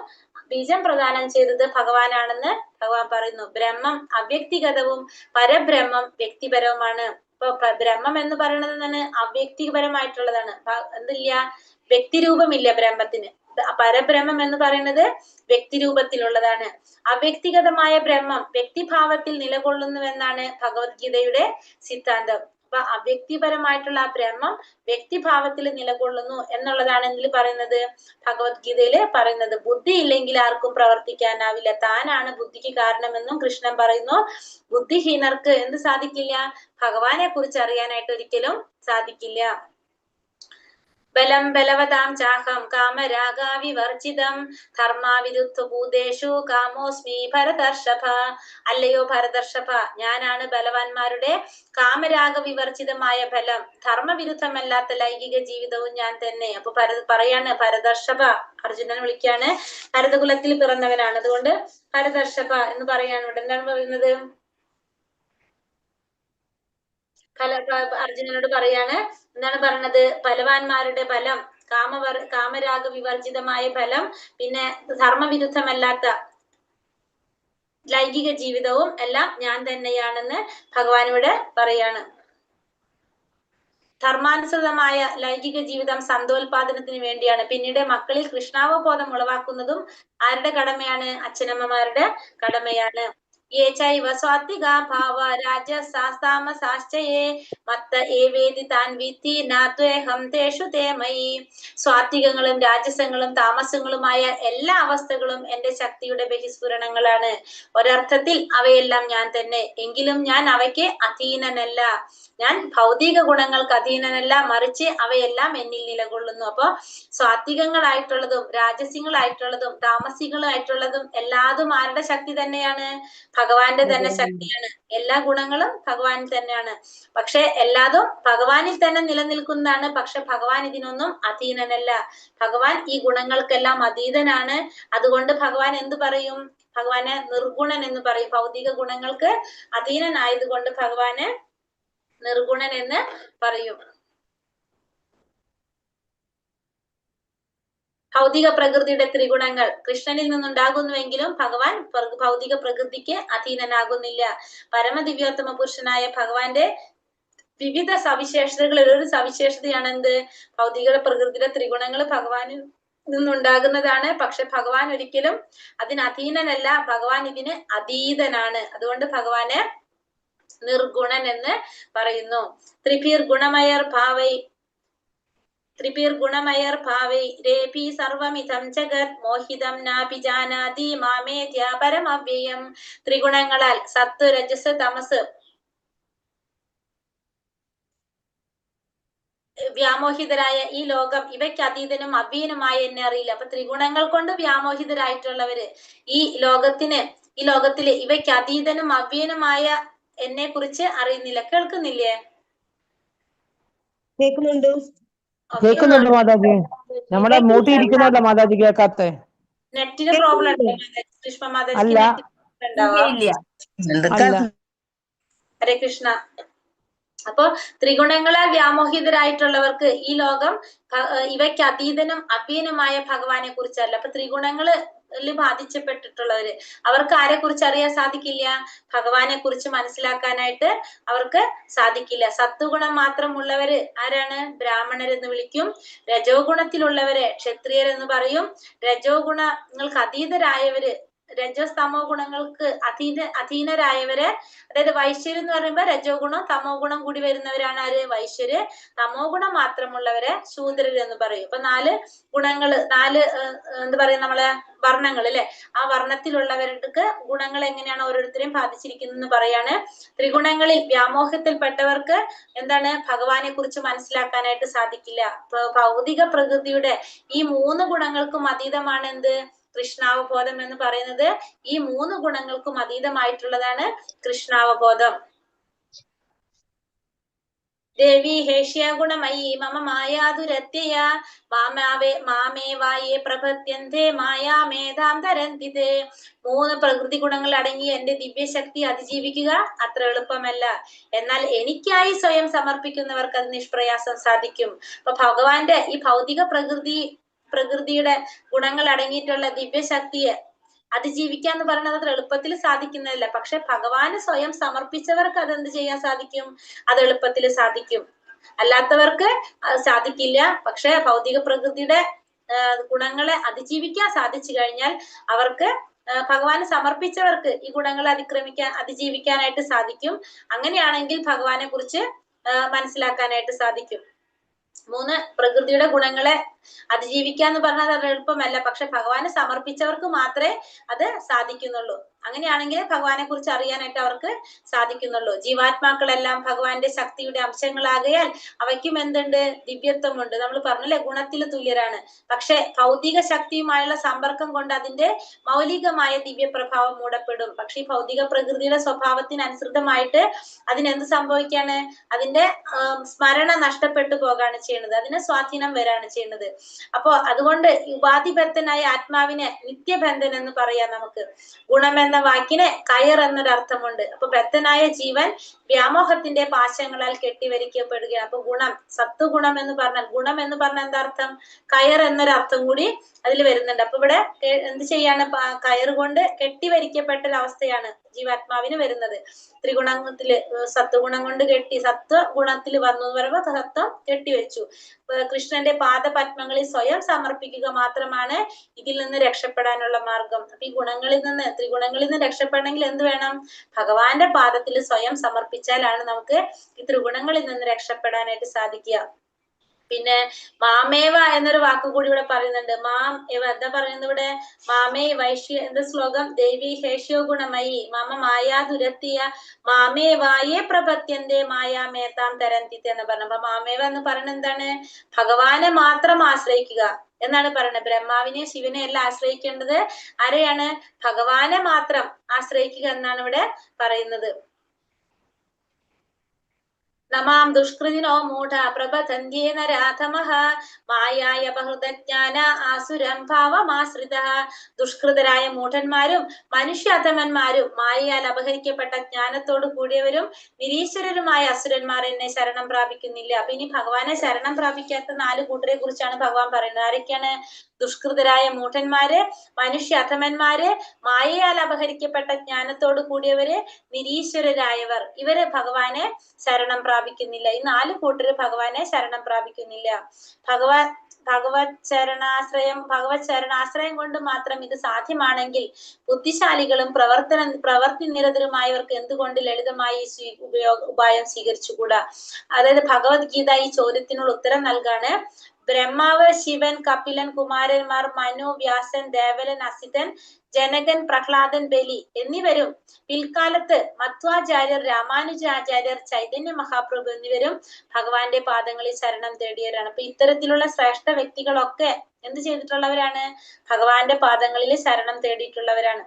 Speaker 2: ബീജം പ്രദാനം ചെയ്തത് ഭഗവാനാണെന്ന് ഭഗവാൻ പറയുന്നു. ബ്രഹ്മം അവ്യക്തിഗതവും പരബ്രഹ്മം വ്യക്തിപരവുമാണ്. ഇപ്പൊ ബ്രഹ്മം എന്ന് പറയുന്നത് തന്നെ അവ്യക്തിപരമായിട്ടുള്ളതാണ്. എന്തില്ല? വ്യക്തിരൂപമില്ല ബ്രഹ്മത്തിന്. പരബ്രഹ്മം എന്ന് പറയുന്നത് വ്യക്തിരൂപത്തിലുള്ളതാണ്. അവ്യക്തിഗതമായ ബ്രഹ്മം വ്യക്തിഭാവത്തിൽ നിലകൊള്ളുന്നുവെന്നാണ് ഭഗവത്ഗീതയുടെ സിദ്ധാന്തം. അപ്പൊ അവ്യക്തിപരമായിട്ടുള്ള ആ ബ്രഹ്മം വ്യക്തിഭാവത്തിൽ നിലകൊള്ളുന്നു എന്നുള്ളതാണ് ഇതിൽ പറയുന്നത്, ഭഗവത്ഗീതയില് പറയുന്നത്. ബുദ്ധി ഇല്ലെങ്കിൽ ആർക്കും പ്രവർത്തിക്കാനാവില്ല, താനാണ് ബുദ്ധിക്ക് കാരണമെന്നും കൃഷ്ണൻ പറയുന്നു. ബുദ്ധിഹീനർക്ക് എന്ത് സാധിക്കില്ല? ഭഗവാനെ കുറിച്ച് അറിയാനായിട്ട് ഒരിക്കലും സാധിക്കില്ല. ബലം ബലവതാം ചാഹം കാമരാഗാവിവർജിതം ധർമാവിരുദ്ധ ഭൂതേഷു കാമോസ്മി ഭരതർഷഭ. അല്ലയോ ഭരതർഷഭ, ഞാനാണ് ബലവാന്മാരുടെ കാമരാഗ വിവർജിതമായ ബലം, ധർമ്മവിരുദ്ധമല്ലാത്ത ലൈംഗിക ജീവിതവും ഞാൻ തന്നെ. അപ്പൊ പറയാണ് ഭരതർഷഭ, അർജുനനെ വിളിക്കാണ്. ഭരതകുലത്തിൽ പിറന്നവനാണ്, അതുകൊണ്ട് ഭരതർഷഭ എന്ന് പറയാണ്. ഇവിടെ എന്താണ് പറയുന്നത്? അർജുനനോട് പറയാണ്, എന്താണ് പറയണത്? ബലവാന്മാരുടെ ബലം, കാമരാഗ വിവർജിതമായ ബലം, പിന്നെ ധർമ്മവിരുദ്ധമല്ലാത്ത ലൈംഗിക ജീവിതവും എല്ലാം ഞാൻ തന്നെയാണെന്ന് ഭഗവാൻ ഇവിടെ പറയാണ്. ധർമാനുസൃതമായ ലൈംഗിക ജീവിതം സന്തോൽപാദനത്തിന് വേണ്ടിയാണ്. പിന്നീട് മക്കളിൽ കൃഷ്ണാവബോധം ഉളവാക്കുന്നതും ആരുടെ കടമയാണ്? അച്ഛനമ്മമാരുടെ കടമയാണ്. യേ ചൈവ സാത്വികാ ഭാവ രാജസാസ്താമസാശ്ചയേ മത്ത ഏവേദി താൻ വിധി നാത്വേഹം തേഷു തേ മയി. സ്വാത്വികങ്ങളും രാജസങ്ങളും താമസങ്ങളുമായ എല്ലാ അവസ്ഥകളും എന്റെ ശക്തിയുടെ ബഹിസ്ഫുരണങ്ങളാണ്. ഒരർത്ഥത്തിൽ അവയെല്ലാം ഞാൻ തന്നെ, എങ്കിലും ഞാൻ അവയ്ക്ക് അധീനനല്ല. ഞാൻ ഭൗതിക ഗുണങ്ങൾക്ക് അധീനനല്ല, മറിച്ച് അവയെല്ലാം എന്നിൽ നിലകൊള്ളുന്നു. അപ്പൊ സാത്വികങ്ങളായിട്ടുള്ളതും രാജസികളായിട്ടുള്ളതും താമസികളായിട്ടുള്ളതും എല്ലാതും ആരുടെ ശക്തി തന്നെയാണ്? ഭഗവാന്റെ തന്നെ ശക്തിയാണ്. എല്ലാ ഗുണങ്ങളും ഭഗവാനിൽ തന്നെയാണ്. പക്ഷെ എല്ലാതും ഭഗവാനിൽ തന്നെ നിലനിൽക്കുന്നതാണ്. പക്ഷെ ഭഗവാൻ ഇതിനൊന്നും അധീനനല്ല. ഭഗവാൻ ഈ ഗുണങ്ങൾക്കെല്ലാം അതീതനാണ്. അതുകൊണ്ട് ഭഗവാൻ എന്ത് പറയും? ഭഗവാനെ നിർഗുണൻ എന്ന് പറയും. ഭൗതിക ഗുണങ്ങൾക്ക് അധീനനായതുകൊണ്ട് ഭഗവാന് നിർഗുണൻ എന്ന് പറയും. ഭൗതിക പ്രകൃതിയുടെ ത്രിഗുണങ്ങൾ കൃഷ്ണനിൽ നിന്നുണ്ടാകുന്നുവെങ്കിലും ഭഗവാൻ ഭൗതിക പ്രകൃതിക്ക് അധീനനാകുന്നില്ല. പരമദിവ്യോത്തമ പുരുഷനായ ഭഗവാന്റെ വിവിധ സവിശേഷതകളിൽ ഒരു സവിശേഷതയാണ് എന്ത്? ഭൗതിക പ്രകൃതിയുടെ ത്രിഗുണങ്ങൾ ഭഗവാനിൽ നിന്നുണ്ടാകുന്നതാണ്. പക്ഷെ ഭഗവാൻ ഒരിക്കലും അതിന് അധീനനല്ല. ഭഗവാൻ ഇതിന് അതീതനാണ്. അതുകൊണ്ട് ഭഗവാന് നിർഗുണൻ എന്ന് പറയുന്നു. ത്രിപീർ ഗുണമയർ ഭാവൈ രേപി സർവമിതം ജഗത് മോഹിതം നാപി ജാനാതി മാമേധ്യ പരമവ്യയം. ത്രിഗുണങ്ങളാൽ സത്ത്, രജസ്, തമസ് വ്യാമോഹിതരായ ഈ ലോകം ഇവയ്ക്ക് അതീതനും അവ്യനുമായ എന്നെ അറിയില്ല. അപ്പൊ ത്രിഗുണങ്ങൾ കൊണ്ട് വ്യാമോഹിതരായിട്ടുള്ളവര് ഈ ലോകത്തില് ഇവയ്ക്ക് അതീതനും അവ്യനുമായ എന്നെ കുറിച്ച് അറിയുന്നില്ല. കേൾക്കുന്നില്ലേ?
Speaker 4: കേൾക്കുന്നുണ്ട്.
Speaker 3: കേൾക്കുന്നുണ്ട് മാതാജി. നമ്മുടെ മൂട്ടിയിരിക്കുന്നല്ല മാതാജി കേൾക്കാത്ത.
Speaker 2: നെറ്റിന് പ്രോബ്ലം ഉണ്ടോ കൃഷ്ണ മാതാജിക്ക്?
Speaker 3: അല്ല.
Speaker 2: ഹരേ കൃഷ്ണ. അപ്പൊ ത്രിഗുണങ്ങളാൽ വ്യാമോഹിതരായിട്ടുള്ളവർക്ക് ഈ ലോകം ഇവയ്ക്ക് അതീതനും അവ്യനുമായ ഭഗവാനെ കുറിച്ചല്ല. അപ്പൊ ത്രിഗുണങ്ങളിൽ ബാധിച്ചപ്പെട്ടിട്ടുള്ളവര് അവർക്ക് ആരെ കുറിച്ച് അറിയാൻ സാധിക്കില്ല? ഭഗവാനെ കുറിച്ച് മനസ്സിലാക്കാനായിട്ട് അവർക്ക് സാധിക്കില്ല. സത്വഗുണം മാത്രമുള്ളവര് ആരാണ്? ബ്രാഹ്മണരെന്ന് വിളിക്കും. രജോ ഗുണത്തിലുള്ളവരെ ക്ഷത്രിയരെന്ന് പറയും. രജോ ഗുണങ്ങൾക്ക് അതീതരായവര്, രജസ്തമോ ഗുണങ്ങൾക്ക് അധീനരായവര്, അതായത് വൈശ്യര് എന്ന് പറയുമ്പോ രജോ ഗുണം തമോ ഗുണം കൂടി വരുന്നവരാണ് ആര്? വൈശ്യര്. തമോ ഗുണം മാത്രമുള്ളവരെ ശൂദ്രര് എന്ന് പറയും. അപ്പൊ 4 ഗുണങ്ങള്, 4 എന്താ പറയാ നമ്മളെ വർണ്ണങ്ങൾ അല്ലെ, ആ വർണ്ണത്തിലുള്ളവർക്ക് ഗുണങ്ങൾ എങ്ങനെയാണ് ഓരോരുത്തരെയും ബാധിച്ചിരിക്കുന്നതെന്ന് പറയാണ്. ത്രിഗുണങ്ങളിൽ വ്യാമോഹത്തിൽപ്പെട്ടവർക്ക് എന്താണ്? ഭഗവാനെ കുറിച്ച് മനസ്സിലാക്കാനായിട്ട് സാധിക്കില്ല. ഭൗതിക പ്രകൃതിയുടെ ഈ 3 ഗുണങ്ങൾക്കും അതീതമാണ് എന്ത്? കൃഷ്ണാവബോധം എന്ന് പറയുന്നത്. ഈ 3 ഗുണങ്ങൾക്കും അതീതമായിട്ടുള്ളതാണ് കൃഷ്ണാവബോധം. ദേവി ഹേഷ്യ ഗുണമയി മമ മായാതുരത്യയ മാമേവായേ പ്രപദ്യന്തേ മായാമേധാം തരന്തിതേ. 3 പ്രകൃതി ഗുണങ്ങൾ അടങ്ങിയ എന്റെ ദിവ്യശക്തി അതിജീവിക്കുക അത്ര എളുപ്പമല്ല. എന്നാൽ എനിക്കായി സ്വയം സമർപ്പിക്കുന്നവർക്ക് അത് നിഷ്പ്രയാസം സാധിക്കും. അപ്പൊ ഭഗവാന്റെ ഈ ഭൗതിക പ്രകൃതിയുടെ ഗുണങ്ങൾ അടങ്ങിയിട്ടുള്ള ദിവ്യശക്തിയെ അതിജീവിക്കുക എന്ന് പറയുന്നത് അത്ര എളുപ്പത്തിൽ സാധിക്കുന്നതല്ല. പക്ഷെ ഭഗവാന് സ്വയം സമർപ്പിച്ചവർക്ക് അതെന്ത് ചെയ്യാൻ സാധിക്കും? അത് എളുപ്പത്തിൽ സാധിക്കും. അല്ലാത്തവർക്ക് സാധിക്കില്ല. പക്ഷെ ഭൗതിക പ്രകൃതിയുടെ ഗുണങ്ങളെ അതിജീവിക്കാൻ സാധിച്ചു കഴിഞ്ഞാൽ അവർക്ക്, ഭഗവാന് സമർപ്പിച്ചവർക്ക് ഈ ഗുണങ്ങളെ അതിജീവിക്കാനായിട്ട് സാധിക്കും. അങ്ങനെയാണെങ്കിൽ ഭഗവാനെ കുറിച്ച് മനസ്സിലാക്കാനായിട്ട് സാധിക്കും. 3 പ്രകൃതിയുടെ ഗുണങ്ങളെ അതിജീവിക്കാന്ന് പറഞ്ഞാൽ അത് എളുപ്പമല്ല. പക്ഷെ ഭഗവാന് സമർപ്പിച്ചവർക്ക് മാത്രമേ അത് സാധിക്കുന്നുള്ളൂ. അങ്ങനെയാണെങ്കിൽ ഭഗവാനെ കുറിച്ച് അറിയാനായിട്ട് അവർക്ക് സാധിക്കുന്നുള്ളൂ. ജീവാത്മാക്കളെല്ലാം ഭഗവാന്റെ ശക്തിയുടെ അംശങ്ങളാകയാൽ അവയ്ക്കും എന്തുണ്ട്? ദിവ്യത്വമുണ്ട്. നമ്മൾ പറഞ്ഞല്ലേ, ഗുണത്തിൽ തുല്യരാണ്. പക്ഷെ ഭൗതിക ശക്തിയുമായുള്ള സമ്പർക്കം കൊണ്ട് അതിന്റെ മൗലികമായ ദിവ്യപ്രഭാവം മൂടപ്പെടും. പക്ഷെ ഈ ഭൗതിക പ്രകൃതിയുടെ സ്വഭാവത്തിനനുസൃതമായിട്ട് അതിനെന്ത് സംഭവിക്കാണ്? അതിന്റെ സ്മരണ നഷ്ടപ്പെട്ടു പോകാണ് ചെയ്യുന്നത്. അതിന് സ്വാധീനം വരാണ് ചെയ്യുന്നത്. അപ്പോ അതുകൊണ്ട് ഉപാധിബദ്ധനായ ആത്മാവിനെ നിത്യബന്ധൻ എന്ന് പറയാം നമുക്ക്. ഗുണം എന്ന വാക്കിന് കയർ എന്നൊരർത്ഥമുണ്ട്. അപ്പൊ ബദ്ധനായ ജീവൻ വ്യാമോഹത്തിന്റെ പാശങ്ങളാൽ കെട്ടിവരിക്കപ്പെടുകയാണ്. അപ്പൊ ഗുണം, സത്വഗുണം എന്ന് പറഞ്ഞാൽ, ഗുണം എന്ന് പറഞ്ഞാൽ എന്താ അർത്ഥം? കയർ എന്നൊരർത്ഥം കൂടി അതിൽ വരുന്നുണ്ട്. അപ്പൊ ഇവിടെ എന്ത് ചെയ്യാണ്? കയർ കൊണ്ട് കെട്ടിവരിക്കപ്പെട്ട ഒരവസ്ഥയാണ് ജീവാത്മാവിന് വരുന്നത്. ത്രിഗുണത്തില് സത്വഗുണം കൊണ്ട് കെട്ടി, സത്വഗുണത്തിൽ വന്നു എന്ന് പറയുമ്പോൾ സത്വം കെട്ടിവെച്ചു. കൃഷ്ണന്റെ പാദപത്മങ്ങളിൽ സ്വയം സമർപ്പിക്കുക മാത്രമാണ് ഇതിൽ നിന്ന് രക്ഷപ്പെടാനുള്ള മാർഗം. അപ്പൊ ഈ ത്രിഗുണങ്ങളിൽ നിന്ന് രക്ഷപ്പെടണമെങ്കിൽ എന്ത് വേണം? ഭഗവാന്റെ പാദത്തിൽ സ്വയം സമർപ്പിച്ചാലാണ് നമുക്ക് ഈ ത്രിഗുണങ്ങളിൽ നിന്ന് രക്ഷപ്പെടാനായിട്ട് സാധിക്കുക. പിന്നെ മാമേവ എന്നൊരു വാക്ക് കൂടി ഇവിടെ പറയുന്നുണ്ട്. മാം എന്താ പറയുന്നത് ഇവിടെ? മാമേ വൈശ്യ എന്ന ശ്ലോകം ദേവി ഹേഷ്യോ ഗുണമയി മമ മായാ ദുരത്തിയ മാമേവായേ പ്രപത്യന്തേ മായാ മേത്താം തരന്തിത്ത് എന്ന് പറഞ്ഞു. അപ്പൊ മാമേവ എന്ന് പറയുന്നത് എന്താണ്? ഭഗവാനെ മാത്രം ആശ്രയിക്കുക എന്നാണ് പറയുന്നത്. ബ്രഹ്മാവിനെ ശിവനെ എല്ലാം ആശ്രയിക്കേണ്ടത് ആരെയാണ്? ഭഗവാനെ മാത്രം ആശ്രയിക്കുക എന്നാണ് ഇവിടെ പറയുന്നത്. നമാം ദുഷ്കൃതിനോ മൂഢ പ്രബന്ധന്ത്യേന രാധമഃ മായായ ബഹൃതജ്ഞാന ആസുരം ഭാവമാശ്രിത. ദുഷ്കൃതരായ മൂഢന്മാരും മനുഷ്യാധമന്മാരും മായയാൽ അപഹരിക്കപ്പെട്ട ജ്ഞാനത്തോട് കൂടിയവരും നിരീശ്വരരുമായ അസുരന്മാർ എന്നെ ശരണം പ്രാപിക്കുന്നില്ല. അപ്പൊ ഇനി ഭഗവാനെ ശരണം പ്രാപിക്കാത്ത 4 കൂട്ടരെ കുറിച്ചാണ് ഭഗവാൻ പറയുന്നത്. ആരൊക്കെയാണ്? ദുഷ്കൃതരായ മൂഢന്മാര്, മനുഷ്യ അധമന്മാര്, മായയാൽ അപഹരിക്കപ്പെട്ട ജ്ഞാനത്തോട് കൂടിയവര്, നിരീശ്വരരായവർ. ഇവര് ഭഗവാനെ ശരണം പ്രാപിക്കുന്നില്ല. ഈ 4 കൂട്ടര് ഭഗവാനെ ശരണം പ്രാപിക്കുന്നില്ല. ഭഗവത് ശരണാശ്രയം കൊണ്ട് മാത്രം ഇത് സാധ്യമാണെങ്കിൽ ബുദ്ധിശാലികളും പ്രവർത്തി നിരതരുമായവർക്ക് എന്തുകൊണ്ട് ലളിതമായി ഉപായം സ്വീകരിച്ചുകൂടാ? അതായത് ഭഗവത്ഗീത ഈ ചോദ്യത്തിനുള്ള ഉത്തരം നൽകാണ്. ബ്രഹ്മാവ്, ശിവൻ, കപിലൻ, കുമാരന്മാർ, മനു, വ്യാസൻ, ദേവലൻ, അസിതൻ, ജനകൻ, പ്രഹ്ലാദൻ, ബലി എന്നിവരും പിൽക്കാലത്ത് മധ്വാചാര്യർ, രാമാനുജാചാര്യർ, ചൈതന്യ മഹാപ്രഭു എന്നിവരും ഭഗവാന്റെ പാദങ്ങളിൽ ശരണം തേടിയവരാണ്. അപ്പൊ ഇത്തരത്തിലുള്ള ശ്രേഷ്ഠ വ്യക്തികളൊക്കെ എന്ത് ചെയ്തിട്ടുള്ളവരാണ്? ഭഗവാന്റെ പാദങ്ങളിൽ ശരണം തേടിയിട്ടുള്ളവരാണ്.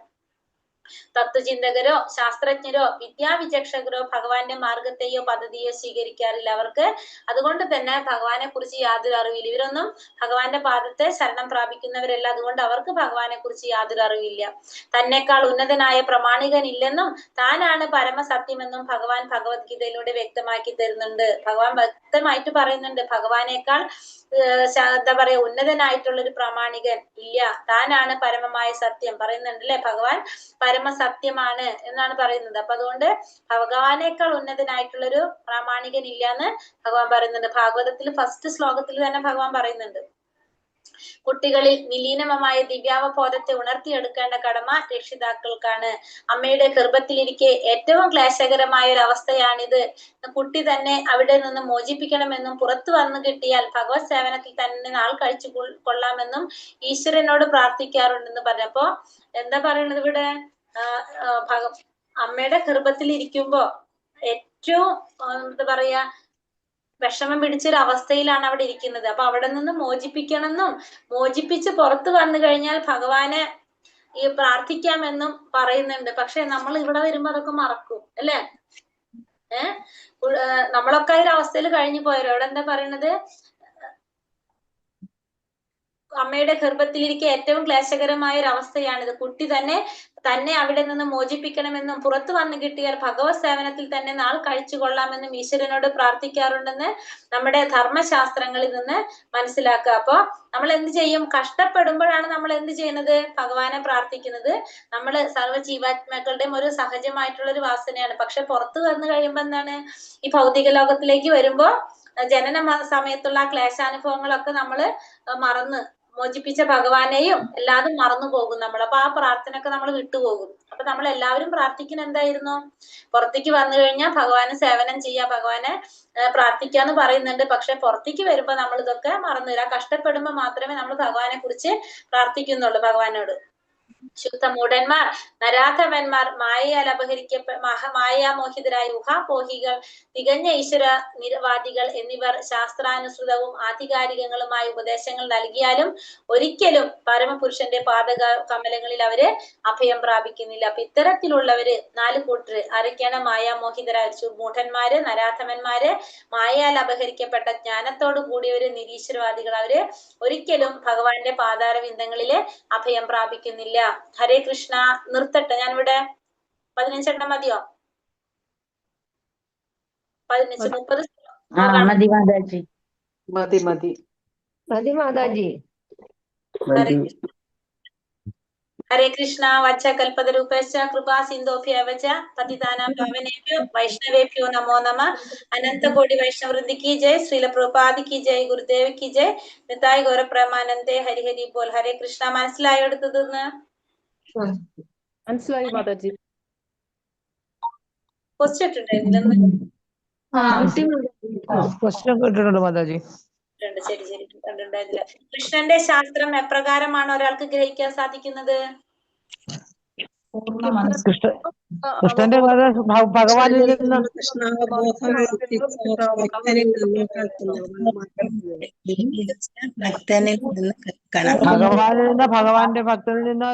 Speaker 2: തത്വചിന്തകരോ ശാസ്ത്രജ്ഞരോ വിദ്യാവിചക്ഷകരോ ഭഗവാന്റെ മാർഗത്തെയോ പദ്ധതിയോ സ്വീകരിക്കാറില്ല. അവർക്ക് അതുകൊണ്ട് തന്നെ ഭഗവാനെ കുറിച്ച് യാതൊരു അറിവില്ല. ഇവരൊന്നും ഭഗവാന്റെ പാദത്തെ ശരണം പ്രാപിക്കുന്നവരല്ല. അതുകൊണ്ട് അവർക്ക് ഭഗവാനെ കുറിച്ച് യാതൊരു അറിവില്ല. തന്നെക്കാൾ ഉന്നതനായ പ്രമാണികൻ ഇല്ലെന്നും താനാണ് പരമസത്യമെന്നും ഭഗവാൻ ഭഗവത്ഗീതയിലൂടെ വ്യക്തമാക്കി തരുന്നുണ്ട്. ഭഗവാൻ വ്യക്തമായിട്ട് പറയുന്നുണ്ട്, ഭഗവാനേക്കാൾ എന്താ പറയാ ഉന്നതനായിട്ടുള്ള ഒരു പ്രാമാണികൻ ഇല്ല, താനാണ് പരമമായ സത്യം പറയുന്നുണ്ട് അല്ലെ. ഭഗവാൻ പരമസത്യമാണ് എന്നാണ് പറയുന്നത്. അപ്പൊ അതുകൊണ്ട് ഭഗവാനേക്കാൾ ഉന്നതനായിട്ടുള്ളൊരു പ്രാമാണികൻ ഇല്ല എന്ന് ഭഗവാൻ പറയുന്നുണ്ട്. ഭാഗവതത്തിൽ ഫസ്റ്റ് ശ്ലോകത്തിൽ തന്നെ ഭഗവാൻ പറയുന്നുണ്ട്, കുട്ടികളിൽ നിലീനമായ ദിവ്യാവബോധത്തെ ഉണർത്തിയെടുക്കേണ്ട കടമ രക്ഷിതാക്കൾക്കാണ്. അമ്മയുടെ ഗർഭത്തിലിരിക്കെ ഏറ്റവും ക്ലേശകരമായ ഒരു അവസ്ഥയാണിത്. കുട്ടി തന്നെ അവിടെ നിന്ന് മോചിപ്പിക്കണമെന്നും പുറത്തു വന്നു കിട്ടിയാൽ ഭഗവത് സേവനത്തിൽ തന്നെ നാൾ കഴിച്ചു കൊള്ളാമെന്നും ഈശ്വരനോട് പ്രാർത്ഥിക്കാറുണ്ടെന്ന് പറഞ്ഞപ്പോ എന്താ പറയുന്നത് ഇവിടെ? അമ്മയുടെ ഗർഭത്തിൽ ഇരിക്കുമ്പോ ഏറ്റവും എന്താ പറയാ വിഷമം പിടിച്ചൊരു അവസ്ഥയിലാണ് അവിടെ ഇരിക്കുന്നത്. അപ്പൊ അവിടെ നിന്ന് മോചിപ്പിക്കണമെന്നും മോചിപ്പിച്ച് പുറത്തു വന്നു കഴിഞ്ഞാൽ ഭഗവാനെ ഈ പ്രാർത്ഥിക്കാമെന്നും പറയുന്നുണ്ട്. പക്ഷെ നമ്മൾ ഇവിടെ വരുമ്പോ അതൊക്കെ മറക്കും അല്ലെ. നമ്മളൊക്കെ ഒരു അവസ്ഥയിൽ കഴിഞ്ഞു പോയല്ലോ. അവിടെ എന്താ പറയണത്? അമ്മയുടെ ഗർഭത്തിലിരിക്കെ ഏറ്റവും ക്ലേശകരമായ ഒരു അവസ്ഥയാണിത്. കുട്ടി തന്നെ അവിടെ നിന്ന് മോചിപ്പിക്കണമെന്നും പുറത്തു വന്നു കിട്ടിയാൽ ഭഗവത് സേവനത്തിൽ തന്നെ നാൾ കഴിച്ചു കൊള്ളാമെന്നും ഈശ്വരനോട് പ്രാർത്ഥിക്കാറുണ്ടെന്ന് നമ്മുടെ ധർമ്മശാസ്ത്രങ്ങളിൽ നിന്ന് മനസ്സിലാക്കുക. അപ്പൊ നമ്മൾ എന്ത് ചെയ്യും? കഷ്ടപ്പെടുമ്പോഴാണ് നമ്മൾ എന്ത് ചെയ്യുന്നത്? ഭഗവാനെ പ്രാർത്ഥിക്കുന്നത്. നമ്മൾ സർവ്വ ജീവാത്മാക്കളുടെയും ഒരു സഹജമായിട്ടുള്ള ഒരു വാസനയാണ്. പക്ഷെ പുറത്തു വന്നു കഴിയുമ്പോ എന്താണ്? ഈ ഭൗതിക ലോകത്തിലേക്ക് വരുമ്പോ ജനന സമയത്തുള്ള ക്ലേശാനുഭവങ്ങളൊക്കെ നമ്മള് മറന്ന് മോചിപ്പിച്ച ഭഗവാനെയും എല്ലാതും മറന്നു പോകും നമ്മൾ. അപ്പൊ ആ പ്രാർത്ഥന ഒക്കെ നമ്മൾ വിട്ടുപോകും. അപ്പൊ നമ്മൾ എല്ലാവരും പ്രാർത്ഥിക്കുന്ന എന്തായിരുന്നു? പുറത്തേക്ക് വന്നു കഴിഞ്ഞാൽ ഭഗവാനെ സേവനം ചെയ്യാ, ഭഗവാനെ പ്രാർത്ഥിക്കാന്ന് പറയുന്നുണ്ട്. പക്ഷെ പുറത്തേക്ക് വരുമ്പോ നമ്മൾ ഇതൊക്കെ മറന്നു വരാം. കഷ്ടപ്പെടുമ്പോ മാത്രമേ നമ്മൾ ഭഗവാനെ കുറിച്ച് പ്രാർത്ഥിക്കുന്നുള്ളൂ, ഭഗവാനോട്. ശുദ്ധമൂഢന്മാർ, നരാധവന്മാർ, മായയാൽ മായാമോഹിതരായ ഊഹാപോഹികൾ, തികഞ്ഞ ഈശ്വര നിരവാദികൾ എന്നിവർ ശാസ്ത്രാനുസൃതവും ആധികാരികങ്ങളുമായ ഉപദേശങ്ങൾ നൽകിയാലും ഒരിക്കലും പരമപുരുഷന്റെ പാദകമലങ്ങളിൽ അവര് അഭയം പ്രാപിക്കുന്നില്ല. അപ്പൊ ഇത്തരത്തിലുള്ളവര് 4 കൂട്ടര് ആരൊക്കെയാണ്? മായാമോഹിതരായ മൂഢന്മാര്, നരാധമന്മാര്, മായയാൽ അപഹരിക്കപ്പെട്ട ജ്ഞാനത്തോട് കൂടിയവര്, നിരീശ്വരവാദികൾ. അവര് ഒരിക്കലും ഭഗവാന്റെ പാതാരവിന്ദങ്ങളില് അഭയം പ്രാപിക്കുന്നില്ല. ഹരേ കൃഷ്ണ. നിർത്തട്ടെ ഞാനിവിടെ. 15 എണ്ണം മതിയോ? 15, 30 ഹരേ കൃഷ്ണ. വച്ചകൽപതരൂപശ്ച കൃപാ സിന്ധോഭ്യവച പതിതാനാം പാവനേഭ്യോ വൈഷ്ണവേഭ്യോ നമോ നമഃ. അനന്തകോടി വൈഷ്ണവവൃന്ദി കി ജയ്. ശ്രീല പ്രഭുപാദ് കി ജയ്. ഗുരുദേവ് കി ജയ്. നിതായ് ഗൗരപ്രേമാനന്ദേ. ഹരി ഹരി ബോൽ. ഹരേ കൃഷ്ണ. മനസ്സിലായോ എടുത്തതെന്ന്?
Speaker 3: മനസ്സിലായി മാതാജി.
Speaker 2: ക്വസ്റ്റ്യൻ ഇട്ടിട്ടുണ്ടായിരുന്നില്ലെന്ന്?
Speaker 3: ക്വസ്റ്റ്യൻ കേട്ടിട്ടുണ്ട് മാതാജി.
Speaker 2: ശരി ശരി കണ്ടിട്ടുണ്ടായിരുന്നില്ല. കൃഷ്ണന്റെ ശാസ്ത്രം എപ്രകാരമാണ് ഒരാൾക്ക് ഗ്രഹിക്കാൻ സാധിക്കുന്നത്?
Speaker 3: കൃഷ്ണന്റെ ഭഗവാനിൽ നിന്ന് ഭഗവാന്റെ ഭക്തനിൽ നിന്ന്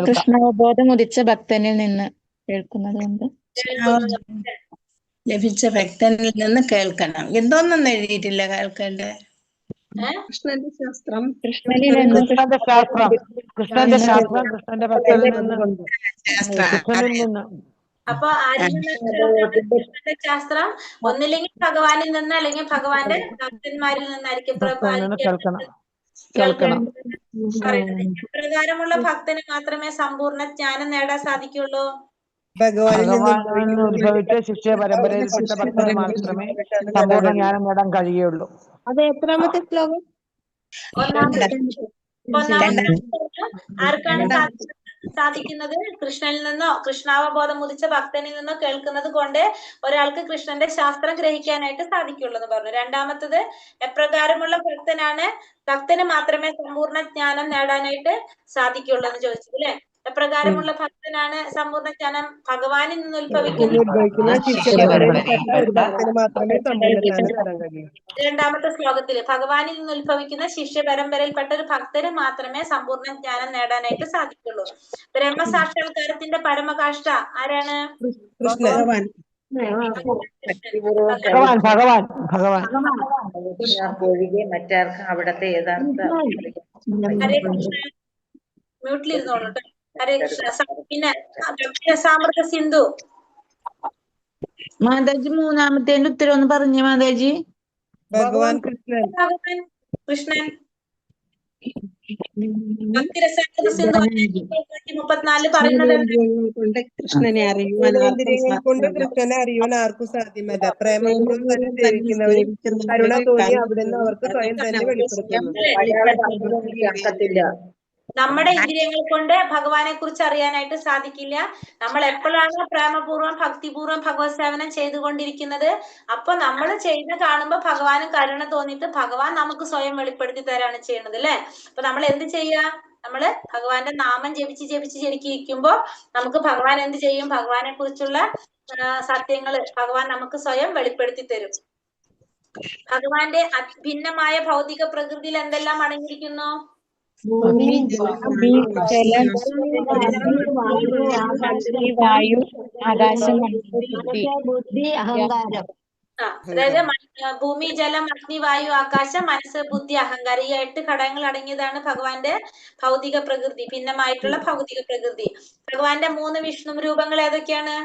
Speaker 4: കൃഷ്ണാവബോധം ഉദിച്ച ഭക്തനിൽ നിന്ന് കേൾക്കുന്നത് കൊണ്ട്
Speaker 5: ലഭിച്ച ഭക്തനിൽ നിന്ന് കേൾക്കണം. എന്തോന്നും എഴുതിയിട്ടില്ല കേൾക്കേണ്ടത്.
Speaker 6: കൃഷ്ണന്റെ ശാസ്ത്രം
Speaker 3: കൃഷ്ണന്റെ ശാസ്ത്രം കൃഷ്ണന്റെ ഭക്തനിൽ നിന്ന് കൃഷ്ണനിൽ നിന്ന്.
Speaker 2: അപ്പൊ ആരിൽ നിന്ന് കൃഷ്ണന്റെ ശാസ്ത്രം? ഒന്നില്ലെങ്കിൽ ഭഗവാനിൽ നിന്ന്, അല്ലെങ്കിൽ ഭഗവാന്റെ ഭക്തന്മാരിൽ നിന്നായിരിക്കും
Speaker 3: കേൾക്കണം.
Speaker 2: പ്രകാരമുള്ള ഭക്തന് മാത്രമേ സമ്പൂർണ്ണ ജ്ഞാനം നേടാൻ സാധിക്കുള്ളൂ.
Speaker 3: ഭഗവാനിൽ നിന്ന് ഉത്ഭവിച്ച ശിഷ്യ പരമ്പരയിൽപ്പെട്ട ഭക്തന് മാത്രമേ സമ്പൂർണ്ണ ജ്ഞാനം നേടാൻ കഴിയുള്ളൂ.
Speaker 6: അത് എത്രാമത്തെ ശ്ലോകം?
Speaker 2: ആർക്കാണ് സാധിക്കുന്നത്? കൃഷ്ണനിൽ നിന്നോ കൃഷ്ണാവബോധം ഉദിച്ച ഭക്തനിൽ നിന്നോ കേൾക്കുന്നത് കൊണ്ട് ഒരാൾക്ക് കൃഷ്ണന്റെ ശാസ്ത്രം ഗ്രഹിക്കാനായിട്ട് സാധിക്കുള്ളൂ എന്ന് പറഞ്ഞു. രണ്ടാമത്തത്, എപ്രകാരമുള്ള ഭക്തന് മാത്രമേ സമ്പൂർണ്ണ ജ്ഞാനം നേടാനായിട്ട് സാധിക്കുള്ളൂ എന്ന് ചോദിച്ചത് അല്ലെ? എപ്രകാരമുള്ള ഭക്തനാണ് സമ്പൂർണ്ണ ജ്ഞാനം? ഭഗവാനിൽ നിന്ന് ഉത്ഭവിക്കുന്ന രണ്ടാമത്തെ ശ്ലോകത്തില് ഭഗവാനിൽ നിന്ന് ഉത്ഭവിക്കുന്ന ശിഷ്യ പരമ്പരയിൽപ്പെട്ട ഒരു ഭക്തന് മാത്രമേ സമ്പൂർണ്ണ ജ്ഞാനം നേടാനായിട്ട് സാധിക്കുള്ളൂ. ബ്രഹ്മസാക്ഷാത്കാരത്തിന്റെ പരമകാഷ്ഠ ആരാണ്?
Speaker 1: ഒഴികെ മറ്റാർക്കും അവിടത്തെ യഥാർത്ഥ
Speaker 2: ഹരേ കൃഷ്ണ. മ്യൂട്ടിലിരുന്നോളൂ കേട്ടോ. ഹരേ കൃഷ്ണ. പിന്നെ സാമർത്ഥ സിന്ധു.
Speaker 4: മാതാജി മൂന്നാമത്തേന്റെ ഉത്തരം ഒന്ന് പറഞ്ഞേ മാതാജി.
Speaker 6: ഭഗവാൻ
Speaker 2: കൃഷ്ണൻ. ഭക്തിരസാമൃത സിന്ധു 34 പറയുന്നത്
Speaker 6: കൊണ്ട് കൃഷ്ണനെ അറിയുവാൻ ആർക്കും സാധ്യമല്ല. പ്രേമപൂർവ്വം തന്നെ സേവിക്കുന്നവരും കരുണ തോന്നി അവിടുന്ന് അവർക്ക് സ്വയം തന്നെ വെളിപ്പെടുത്തുന്നു.
Speaker 2: നമ്മുടെ ഇന്ദ്രിയങ്ങൾ കൊണ്ട് ഭഗവാനെ കുറിച്ച് അറിയാനായിട്ട് സാധിക്കില്ല. നമ്മൾ എപ്പോഴാണ് പ്രേമപൂർവ്വം ഭക്തിപൂർവ്വം ഭഗവത് സേവനം ചെയ്തുകൊണ്ടിരിക്കുന്നത്, അപ്പൊ നമ്മൾ ചെയ്ത് കാണുമ്പോ ഭഗവാനും കരുണ തോന്നിയിട്ട് ഭഗവാൻ നമുക്ക് സ്വയം വെളിപ്പെടുത്തി തരാണ് ചെയ്യുന്നത് അല്ലെ? അപ്പൊ നമ്മൾ എന്ത് ചെയ്യാ? നമ്മള് ഭഗവാന്റെ നാമം ജപിച്ചിരിക്കുമ്പോ നമുക്ക് ഭഗവാൻ എന്ത് ചെയ്യും? ഭഗവാനെ കുറിച്ചുള്ള സത്യങ്ങള് ഭഗവാൻ നമുക്ക് സ്വയം വെളിപ്പെടുത്തി തരും. ഭഗവാന്റെ ഭിന്നമായ ഭൗതിക പ്രകൃതിയിൽ എന്തെല്ലാം അടങ്ങിയിരിക്കുന്നു?
Speaker 4: വായു, ആകാശം,
Speaker 6: അഹങ്കാരം.
Speaker 2: അതായത് ഭൂമി, ജലം, അഗ്നി, വായു, ആകാശം, മനസ്സ്, ബുദ്ധി, അഹങ്കാരം, ഈ 8 ഘടകങ്ങൾ അടങ്ങിയതാണ് ഭഗവാന്റെ ഭൗതിക പ്രകൃതി, ഭിന്നമായിട്ടുള്ള ഭൗതിക പ്രകൃതി. ഭഗവാന്റെ 3 വിഷ്ണു രൂപങ്ങൾ ഏതൊക്കെയാണ്?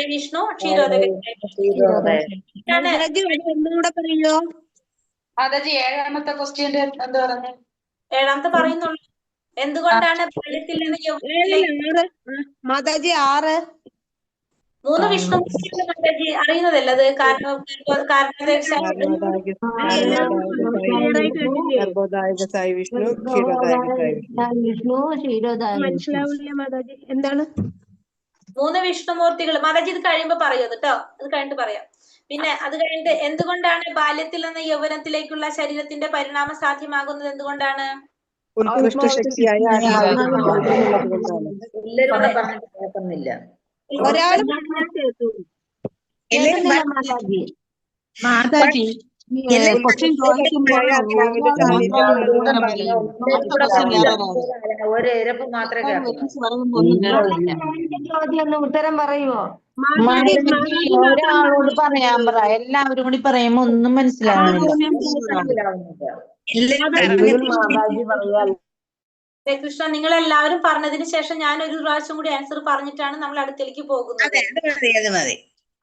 Speaker 6: വിഷ്ണു,
Speaker 2: വിഷ്ണു,
Speaker 6: ഒന്നുകൂടെ പറയോ
Speaker 7: മാതാജി? ഏഴാമത്തെ ക്വസ്റ്റ്യന്റെ എന്താ പറഞ്ഞു?
Speaker 2: ഏഴാമത്തെ പറയുന്നുള്ളൂ. എന്തുകൊണ്ടാണ്
Speaker 6: മാതാജി 6
Speaker 2: 3 വിഷ്ണു മാതാജി അറിയുന്നതല്ല അത്?
Speaker 6: മനസ്സിലാവില്ല മാതാജി, എന്താണ്
Speaker 2: 3 വിഷ്ണുമൂർത്തികൾ? മാതാജി ഇത് കഴിയുമ്പോ പറയൂ കേട്ടോ, അത് കഴിഞ്ഞിട്ട് പറയാം. പിന്നെ അത് കഴിഞ്ഞിട്ട് എന്തുകൊണ്ടാണ് ബാല്യത്തിൽ നിന്ന് യൗവനത്തിലേക്കുള്ള ശരീരത്തിന്റെ പരിണാമം സാധ്യമാകുന്നത്? എന്തുകൊണ്ടാണ്?
Speaker 6: ഒരാൾ മാതാജി
Speaker 4: ഉത്തരം പറയുമോ? ഒരാളോട് പറയാൻ പറ. എല്ലാവരും കൂടി പറയുമ്പോ ഒന്നും മനസ്സിലാവുന്നില്ല.
Speaker 2: കൃഷ്ണ, നിങ്ങൾ എല്ലാവരും പറഞ്ഞതിന് ശേഷം ഞാൻ ഒരു പ്രാവശ്യം കൂടി ആൻസർ പറഞ്ഞിട്ടാണ് നമ്മൾ അടുത്തേക്ക് പോകുന്നത്.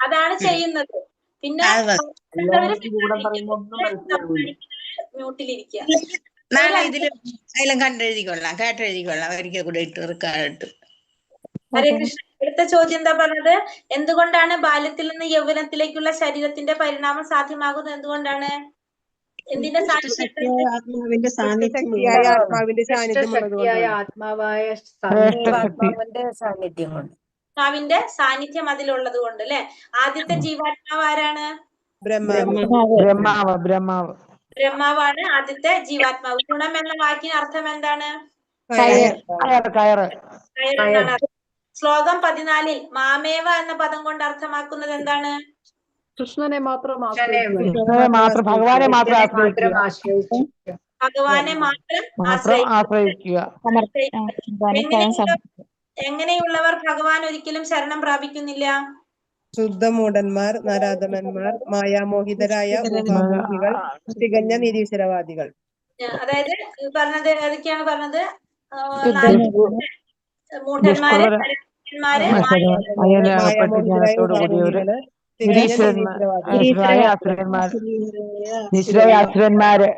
Speaker 2: അതാണ് ചെയ്യുന്നത്. പിന്നെ മ്യൂട്ടിലിരിക്കുക.
Speaker 5: കണ്ടെഴുതിക്കൊള്ളാം, കേട്ടെഴുതിക്കൊള്ളാം. ഒരിക്കൽ കൂടെ ഇട്ട്.
Speaker 2: ഹരേ കൃഷ്ണ. അടുത്ത ചോദ്യം എന്താ പറഞ്ഞത്? എന്തുകൊണ്ടാണ് ബാല്യത്തിൽ നിന്ന് യൗവനത്തിലേക്കുള്ള ശരീരത്തിന്റെ പരിണാമം സാധ്യമാകുന്നത്? എന്തുകൊണ്ടാണ്? എന്തിന്റെ സാന്നിധ്യം?
Speaker 5: ആത്മാവിന്റെ സാന്നിധ്യം
Speaker 6: ശക്തിയായ ആത്മാവിന്റെ സാന്നിധ്യം ഉള്ളത് കൊണ്ടാണ്.
Speaker 7: ആത്മാവായ
Speaker 1: ആത്മാവിന്റെ സാന്നിധ്യം കൊണ്ട്.
Speaker 2: ആത്മാവിന്റെ സാന്നിധ്യം അതിലുള്ളത് കൊണ്ട് അല്ലെ. ആദ്യത്തെ ജീവാത്മാവ് ആരാണ്? ബ്രഹ്മാവാണ് ആദ്യത്തെ ജീവാത്മാവ്. ഗുണം എന്ന വാക്കിന് അർത്ഥം എന്താണ്?
Speaker 3: കയറ്.
Speaker 2: എന്നാണ്. ശ്ലോകം 14 മാമേവ എന്ന പദം കൊണ്ട് അർത്ഥമാക്കുന്നത് എന്താണ്?
Speaker 8: കൃഷ്ണനെ മാത്രം
Speaker 3: ഭഗവാനെ മാത്രം ആശ്രയിക്കുക.
Speaker 2: ഭഗവാനെ മാത്രം
Speaker 3: ആശ്രയിക്കുക.
Speaker 2: എങ്ങനെയുള്ളവർ ഭഗവാൻ ഒരിക്കലും ശരണം പ്രാപിക്കുന്നില്ല?
Speaker 6: ശുദ്ധമൂഢന്മാർ, നരാധമന്മാർ, മായാമോഹിതരായ ഊഹാമോഹികൾ, തികഞ്ഞ നിരീശ്വരവാദികൾ.
Speaker 2: അതായത് പറഞ്ഞത് ഏതൊക്കെയാണ് പറഞ്ഞത്? മൂഢന്മാര്,
Speaker 3: നിരീശ്വരന്മാര്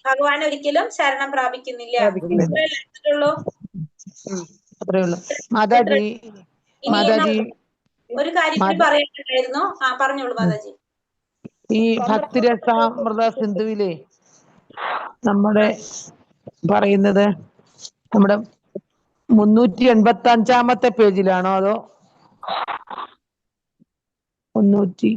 Speaker 2: ഭഗവാൻ ഒരിക്കലും ശരണം പ്രാപിക്കുന്നില്ല.
Speaker 3: മാതാജി
Speaker 2: ഒരു കാര്യം കൂടി പറയാനുണ്ടായിരുന്നു. പറഞ്ഞോളൂ മാതാജി.
Speaker 3: ഈ ഭക്തിരസാമൃത സിന്ധുവിലെ നമ്മുടെ പറയുന്നത് നമ്മുടെ 385 പേജിലാണോ അതോ 300?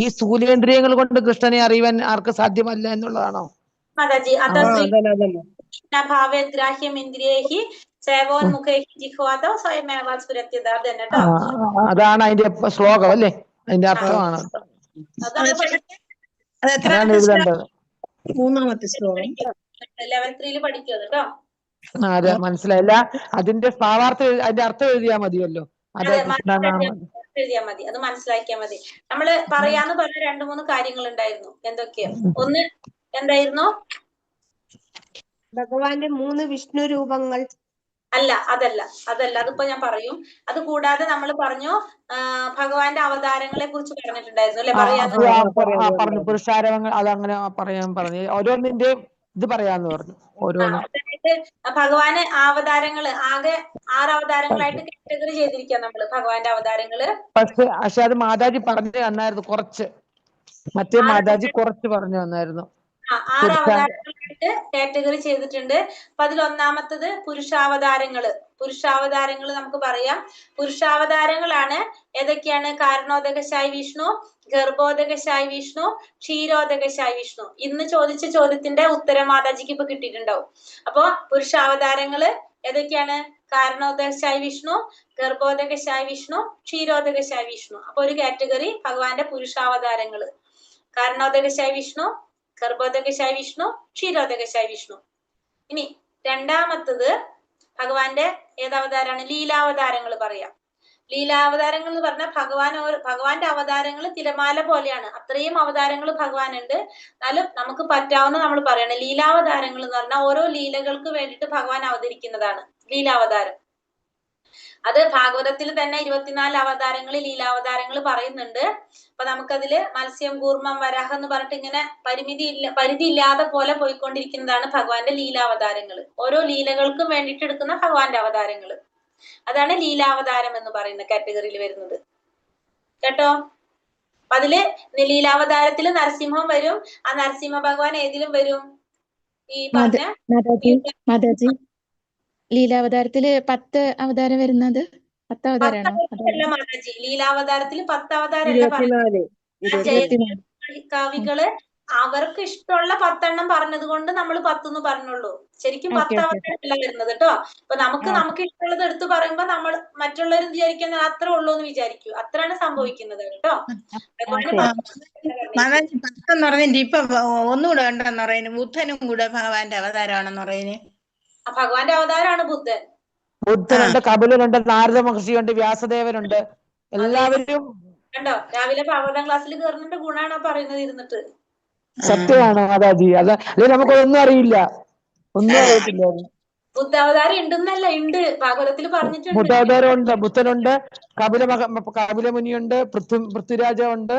Speaker 3: ഈ സ്ഥൂലേന്ദ്രിയങ്ങൾ കൊണ്ട് കൃഷ്ണനെ അറിയുവാൻ ആർക്ക് സാധ്യമല്ല എന്നുള്ളതാണോ?
Speaker 2: മാതാജി
Speaker 3: അതാണ് അതിന്റെ ശ്ലോകം അല്ലേ? അതിന്റെ അർത്ഥമാണ് എഴുതേണ്ടത്.
Speaker 5: 3ാമത്തെ ശ്ലോകം
Speaker 2: 11th പഠിക്കും കേട്ടോ.
Speaker 3: അതെ, മനസ്സിലായില്ല. അതിന്റെ ഭാവാർത്ഥം അതിന്റെ അർത്ഥം എഴുതിയാ മതിയല്ലോ.
Speaker 2: എഴുതിയാ മതി, അത് മനസ്സിലാക്കിയാ മതി. നമ്മള് പറയാന്ന് പറഞ്ഞ 2-3 കാര്യങ്ങൾ ഉണ്ടായിരുന്നു. എന്തൊക്കെയാ? ഒന്ന് എന്തായിരുന്നു?
Speaker 6: ഭഗവാന്റെ 3 വിഷ്ണു രൂപങ്ങൾ.
Speaker 2: അതല്ല അതിപ്പോ ഞാൻ പറയും. അത് കൂടാതെ നമ്മൾ പറഞ്ഞു ഭഗവാന്റെ അവതാരങ്ങളെ കുറിച്ച് പറഞ്ഞിട്ടുണ്ടായിരുന്നു അല്ലെ?
Speaker 3: പറഞ്ഞു പുരുഷാരങ്ങൾ. അതങ്ങനെ പറയാൻ പറഞ്ഞു. ഓരോന്നിന്റെ ഇത് പറയാന്ന് പറഞ്ഞു.
Speaker 2: അതായത് ഭഗവാന് അവതാരങ്ങള് ആകെ 6 അവതാരങ്ങളായിട്ട് കാറ്റഗറി ചെയ്തിരിക്കാം നമ്മള് ഭഗവാന്റെ അവതാരങ്ങള്.
Speaker 3: പക്ഷെ അത് മാതാജി പറഞ്ഞു തന്നായിരുന്നു കുറച്ച്. മറ്റേ മാതാജി കുറച്ച് പറഞ്ഞു തന്നായിരുന്നു.
Speaker 2: 6 അവതാരങ്ങളായിട്ട് കാറ്റഗറി ചെയ്തിട്ടുണ്ട്. അപ്പൊ അതിൽ ഒന്നാമത്തത് പുരുഷാവതാരങ്ങൾ നമുക്ക് പറയാം. പുരുഷാവതാരങ്ങളാണ് ഏതൊക്കെയാണ്? കാരണോദകശായി വിഷ്ണു, ഗർഭോദകശായി വിഷ്ണു, ക്ഷീരോദകശായി വിഷ്ണു. ഇന്ന് ചോദിച്ച ചോദ്യത്തിന്റെ ഉത്തരം മാതാജിക്ക് ഇപ്പൊ കിട്ടിയിട്ടുണ്ടാവും. അപ്പൊ പുരുഷാവതാരങ്ങള് ഏതൊക്കെയാണ്? കാരണോദകശായി വിഷ്ണു, ഗർഭോദകശായി വിഷ്ണു, ക്ഷീരോദകശായി വിഷ്ണു. അപ്പൊ ഒരു കാറ്റഗറി ഭഗവാന്റെ പുരുഷാവതാരങ്ങള്. കാരണോദകശായി വിഷ്ണു, ഗർഭോദകശായി വിഷ്ണു, ക്ഷീരോദകശായി വിഷ്ണു. ഇനി രണ്ടാമത്തത് ഭഗവാന്റെ ഏതവതാരാണ്? ലീലാവതാരങ്ങൾ പറയാം. ലീലാവതാരങ്ങൾ എന്ന് പറഞ്ഞാൽ ഭഗവാന്റെ അവതാരങ്ങൾ തിരമാല പോലെയാണ്. അത്രയും അവതാരങ്ങൾ ഭഗവാനുണ്ട്. എന്നാലും നമുക്ക് പറ്റാവുന്ന നമ്മൾ പറയണം. ലീലാവതാരങ്ങൾ എന്ന് പറഞ്ഞാൽ ഓരോ ലീലകൾക്ക് വേണ്ടിയിട്ട് ഭഗവാൻ അവതരിക്കുന്നതാണ് ലീലാവതാരം. അത് ഭാഗവതത്തിൽ തന്നെ 24 അവതാരങ്ങൾ ലീലാവതാരങ്ങൾ പറയുന്നുണ്ട്. അപ്പൊ നമുക്കതില് മത്സ്യം, കൂർമ്മം, വരാഹം എന്ന് പറഞ്ഞിട്ട് ഇങ്ങനെ പരിധി ഇല്ലാതെ പോലെ പോയിക്കൊണ്ടിരിക്കുന്നതാണ് ഭഗവാന്റെ ലീലാവതാരങ്ങൾ. ഓരോ ലീലകൾക്കും വേണ്ടിയിട്ട് എടുക്കുന്ന ഭഗവാന്റെ അവതാരങ്ങൾ. അതാണ് ലീലാവതാരം എന്ന് പറയുന്ന കാറ്റഗറിയിൽ വരുന്നത് കേട്ടോ. അപ്പൊ അതില് ലീലാവതാരത്തില് നരസിംഹം വരും. ആ നരസിംഹ ഭഗവാൻ ഏതിലും വരും? ഈ പറഞ്ഞ
Speaker 9: മാതാജി ലീലാവതാരത്തില് 10 അവതാരം വരുന്നത് 10 അവതാരാണോ?
Speaker 2: മാതാജി ലീലാവതാരത്തില് 10 അവതാരമല്ല പറഞ്ഞത്. കവികള് അവർക്ക് ഇഷ്ടമുള്ള 10 എണ്ണം പറഞ്ഞത് കൊണ്ട് നമ്മൾ 10 എന്ന് പറഞ്ഞുള്ളൂ. ശരിക്കും 10 അവതാരമല്ല വരുന്നത് കേട്ടോ. അപ്പൊ നമുക്ക് ഇഷ്ടമുള്ളത് എടുത്ത് പറയുമ്പോ നമ്മൾ മറ്റുള്ളവർ വിചാരിക്കുന്നത് അത്ര ഉള്ളൂ എന്ന് വിചാരിക്കൂ. അത്രയാണ് സംഭവിക്കുന്നത് കേട്ടോ.
Speaker 5: എന്ന് പറഞ്ഞിട്ട് ഇപ്പൊ ഒന്നുകൂടെ ഉണ്ടെന്ന് പറയുന്നത് ബുദ്ധനും കൂടെ ഭഗവാന്റെ അവതാരമാണെന്ന് പറയുന്നത്.
Speaker 2: ഭഗവാന്റെ അവതാരമാണ്
Speaker 3: ബുദ്ധനുണ്ട്, കപിലനുണ്ട്, നാരദ മഹർഷിയുണ്ട്, വ്യാസദേവനുണ്ട്. എല്ലാവരും
Speaker 2: കണ്ടോ രാവിലെ ഭാഗവതം ക്ലാസ്സിൽ കയറുന്നതിന്റെ ഗുണാണോ പറയുന്നത് ഇരുന്നിട്ട്?
Speaker 3: സത്യമാണ് മാതാജി. അത് നമുക്കൊന്നും അറിയില്ല, ഒന്നും അറിയത്തില്ല.
Speaker 2: ബുദ്ധാവതാരം ഉണ്ടെന്നല്ല, ഉണ്ട് ഭാഗവതത്തിൽ പറഞ്ഞിട്ടുണ്ട്.
Speaker 3: ബുദ്ധാവതാരം ഉണ്ട്, ബുദ്ധനുണ്ട്, കപിലമുനിയുണ്ട്, പൃഥ്വിരാജുണ്ട്,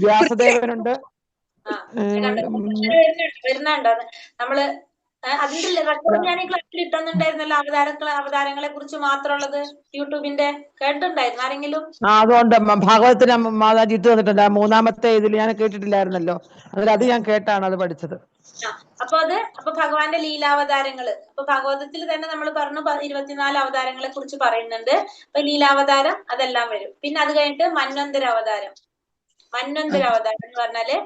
Speaker 3: വ്യാസദേവനുണ്ട്.
Speaker 2: വരുന്നുണ്ടോ? നമ്മള് അതിന്റെ റെക്കോർഡ് ഞാൻ ഈ ക്ലാസ്സിൽ ഇട്ടുന്നുണ്ടായിരുന്നല്ലോ, അവതാരങ്ങളെ കുറിച്ച് മാത്രമുള്ളത് യൂട്യൂബിന്റെ. കേട്ടിട്ടുണ്ടായിരുന്നു ആരെങ്കിലും?
Speaker 3: അതുകൊണ്ട് ഭാഗവതത്തിന് മാതാജി ഇട്ട് തന്നിട്ടുണ്ട്. 3-ാമത്തെ ഇതിൽ ഞാൻ കേട്ടിട്ടില്ലായിരുന്നല്ലോ, അത് ഞാൻ കേട്ടാണ് അത് പഠിച്ചത്.
Speaker 2: അപ്പൊ ഭഗവാന്റെ ലീലാവതാരങ്ങള്, അപ്പൊ ഭാഗവതത്തിൽ തന്നെ നമ്മൾ പറഞ്ഞു 24 അവതാരങ്ങളെ കുറിച്ച് പറയുന്നുണ്ട്. അപ്പൊ ലീലാവതാരം അതെല്ലാം വരും. പിന്നെ അത് കഴിഞ്ഞിട്ട് മന്വന്തര അവതാരം. മന്വന്തര അവതാരം എന്ന് പറഞ്ഞാല്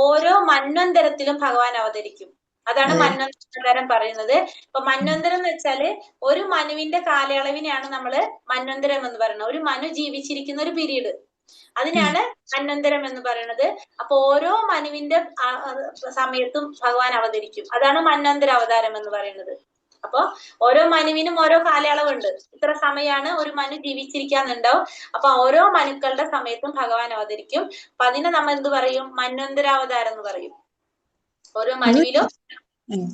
Speaker 2: ഓരോ മന്വന്തരത്തിലും ഭഗവാൻ അവതരിക്കും. അതാണ് മന്വന്തരം പറയുന്നത്. ഇപ്പൊ മന്വന്തരം എന്ന് വെച്ചാല് ഒരു മനുവിന്റെ കാലയളവിനെയാണ് നമ്മള് മന്വന്തരം എന്ന് പറയുന്നത്. ഒരു മനു ജീവിച്ചിരിക്കുന്ന ഒരു പീരീഡ്, അതിനാണ് മന്വന്തരം എന്ന് പറയുന്നത്. അപ്പൊ ഓരോ മനുവിന്റെ സമയത്തും ഭഗവാൻ അവതരിക്കും. അതാണ് മന്വന്തര അവതാരം എന്ന് പറയുന്നത്. അപ്പൊ ഓരോ മനുവിനും ഓരോ കാലയളവുണ്ട്. ഇത്ര സമയമാണ് ഒരു മനു ജീവിച്ചിരിക്കാന്നുണ്ടാവും. അപ്പൊ ഓരോ മനുക്കളുടെ സമയത്തും ഭഗവാൻ അവതരിക്കും. അപ്പൊ അതിനെ നമ്മൾ എന്ത് പറയും? മന്വന്തരാവതാരം എന്ന് പറയും. ഓരോ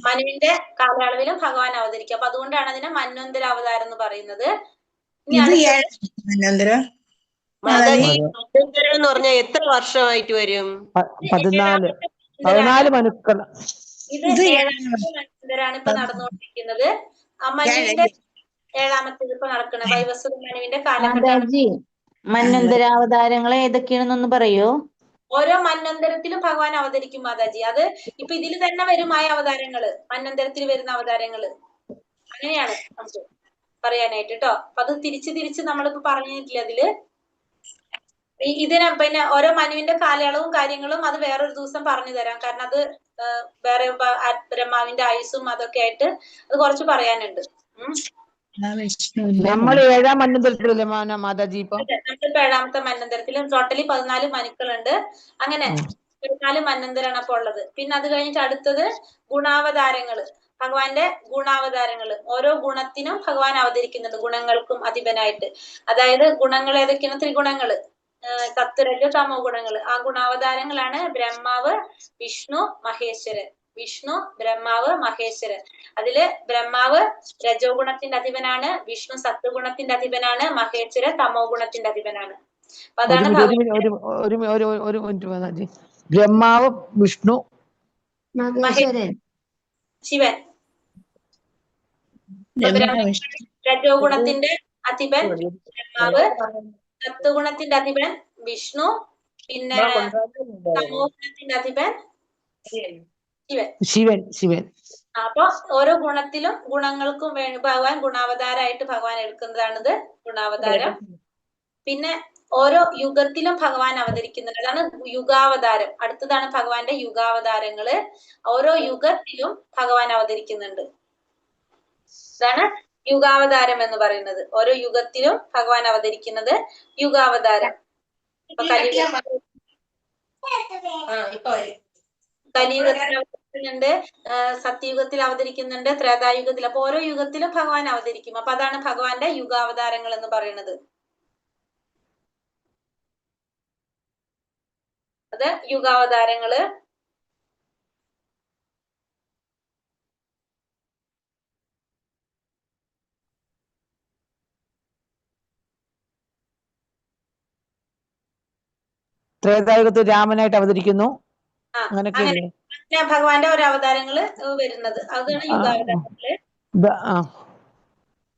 Speaker 2: മനുവിന്റെ കാലയളവിലും ഭഗവാൻ അവതരിക്കും. അപ്പൊ അതുകൊണ്ടാണ് അതിനെ മന്വന്തരാവതാരം എന്ന് പറയുന്നത്.
Speaker 6: മന്വന്തരം എന്ന് പറഞ്ഞാൽ എത്ര വർഷമായിട്ട് വരും?
Speaker 3: 14 മനുക്കൾ.
Speaker 2: ഇത് 7ാമത്തെ മന്വന്തരാണ് ഇപ്പൊ നടന്നുകൊണ്ടിരിക്കുന്നത്. മനുവിന്റെ 7ാമത്തേത് ഇപ്പൊ നടക്കുന്നത് വൈവസ്വത മനുവിന്റെ കാലഘട്ടം.
Speaker 4: മന്വന്തരാവതാരങ്ങൾ ഏതൊക്കെയാണെന്നൊന്ന് പറയോ?
Speaker 2: ഓരോ മന്വന്തരത്തിലും ഭഗവാൻ അവതരിക്കും മാതാജി. അത് ഇപ്പൊ ഇതിൽ തന്നെ വരുമായ അവതാരങ്ങള്, മന്വന്തരത്തിൽ വരുന്ന അവതാരങ്ങള്, അങ്ങനെയാണ് നമുക്ക് പറയാനായിട്ട് കേട്ടോ. അപ്പൊ അത് തിരിച്ച് നമ്മളിപ്പോ പറഞ്ഞിട്ടില്ല അതില്. ഇതിന് പിന്നെ ഓരോ മനുവിന്റെ കാലയളവും കാര്യങ്ങളും അത് വേറൊരു ദിവസം പറഞ്ഞു തരാം. കാരണം അത് വേറെ ബ്രഹ്മാവിന്റെ ആയുസ്സും അതൊക്കെ ആയിട്ട് അത് കുറച്ച് പറയാനുണ്ട്.
Speaker 3: നമ്മൾ 7ാം മന്വന്തരത്തിലല്ലേ മാതാജി? ഇപ്പൊ
Speaker 2: നമ്മളിപ്പോ 7ാമത്തെ മന്വന്തരത്തിലും ടോട്ടലി 14 മനുക്കളുണ്ട്. അങ്ങനെ 14 മന്വന്തരാണ് അപ്പൊ ഉള്ളത്. പിന്നെ അത് കഴിഞ്ഞിട്ട് അടുത്തത് ഗുണാവതാരങ്ങള്. ഭഗവാന്റെ ഗുണാവതാരങ്ങള്, ഓരോ ഗുണത്തിനും ഭഗവാൻ അവതരിക്കുന്നുണ്ട്, ഗുണങ്ങൾക്കും അധിപനായിട്ട്. അതായത് ഗുണങ്ങൾ ഏതൊക്കെയാണ്? ത്രിഗുണങ്ങള്, സത്വരജ തമോ ഗുണങ്ങള്. ആ ഗുണാവതാരങ്ങളാണ് ബ്രഹ്മാവ്, വിഷ്ണു, മഹേശ്വരൻ. വിഷ്ണു, ബ്രഹ്മാവ്, മഹേശ്വരൻ. അതില് ബ്രഹ്മാവ് രജോ ഗുണത്തിന്റെ അധിപനാണ്, വിഷ്ണു സത്വഗുണത്തിന്റെ അധിപനാണ്, മഹേശ്വരൻ തമോ ഗുണത്തിന്റെ അധിപനാണ്. അപ്പൊ അതാണ്
Speaker 3: ഒരു മിനിറ്റ് മാതാജി. ബ്രഹ്മാവ്, വിഷ്ണു,
Speaker 4: മഹേശ്വരൻ,
Speaker 2: ശിവൻ. രജോ ഗുണത്തിന്റെ അധിപൻ ബ്രഹ്മാവ്, സത്വഗുണത്തിന്റെ അധിപൻ വിഷ്ണു, പിന്നെ തമോ ഗുണത്തിന്റെ അധിപൻ ശിവൻ. അപ്പൊ ഓരോ ഗുണത്തിലും ഗുണങ്ങൾക്കും വേണ്ടി ഭഗവാൻ ഗുണാവതാരമായിട്ട് ഭഗവാൻ എടുക്കുന്നതാണിത് ഗുണാവതാരം. പിന്നെ ഓരോ യുഗത്തിലും ഭഗവാൻ അവതരിക്കുന്നുണ്ട്, അതാണ് യുഗാവതാരം. അടുത്തതാണ് ഭഗവാന്റെ യുഗാവതാരങ്ങള്. ഓരോ യുഗത്തിലും ഭഗവാൻ അവതരിക്കുന്നുണ്ട്, ഇതാണ് യുഗാവതാരം എന്ന് പറയുന്നത്. ഓരോ യുഗത്തിലും ഭഗവാൻ അവതരിക്കുന്നത് യുഗാവതാരം. കലിയുഗത്തിൽ അവതരിക്കുന്നുണ്ട്, സത്യയുഗത്തിൽ അവതരിക്കുന്നുണ്ട്, ത്രേതായുഗത്തിൽ. അപ്പൊ ഓരോ യുഗത്തിലും ഭഗവാൻ അവതരിക്കും. അപ്പൊ അതാണ് ഭഗവാന്റെ യുഗാവതാരങ്ങൾ എന്ന് പറയുന്നത്. അത് യുഗാവതാരങ്ങള്.
Speaker 3: ത്രേതായുഗത്തിൽ രാമനായിട്ട് അവതരിക്കുന്നു. അങ്ങനെ
Speaker 2: ഭഗവാന്റെ ഓരോ അവതാരങ്ങള് വരുന്നത്, അതാണ് യുഗാവതാരങ്ങള്.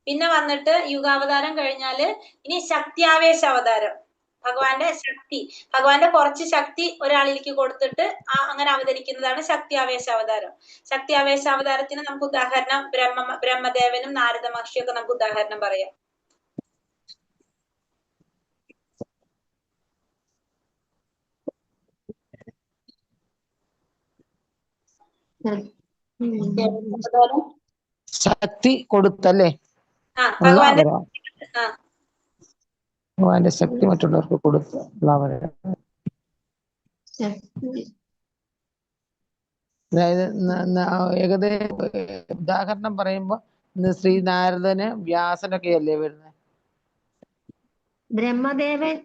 Speaker 2: പിന്നെ വന്നിട്ട് യുഗാവതാരം കഴിഞ്ഞാല് ഇനി ശക്തിയാവേശ അവതാരം. ഭഗവാന്റെ ശക്തി, ഭഗവാന്റെ കുറച്ച് ശക്തി ഒരാളിലേക്ക് കൊടുത്തിട്ട് അങ്ങനെ അവതരിക്കുന്നതാണ് ശക്തിയാവേശ അവതാരം. ശക്തിയാവേശ അവതാരത്തിന് നമുക്ക് ഉദാഹരണം ബ്രഹ്മദേവനും നാരദ മഹർഷിയൊക്കെ നമുക്ക് ഉദാഹരണം പറയാം.
Speaker 3: ശക്തി കൊടുത്തല്ലേ? ഭഗവാന്റെ ശക്തി മറ്റുള്ളവർക്ക് കൊടുത്തു. അതായത് ഏകദേശം ഉദാഹരണം പറയുമ്പോ ശ്രീനാരദന് വ്യാസനൊക്കെ അല്ലേ വരുന്നത്?
Speaker 10: ബ്രഹ്മദേവൻ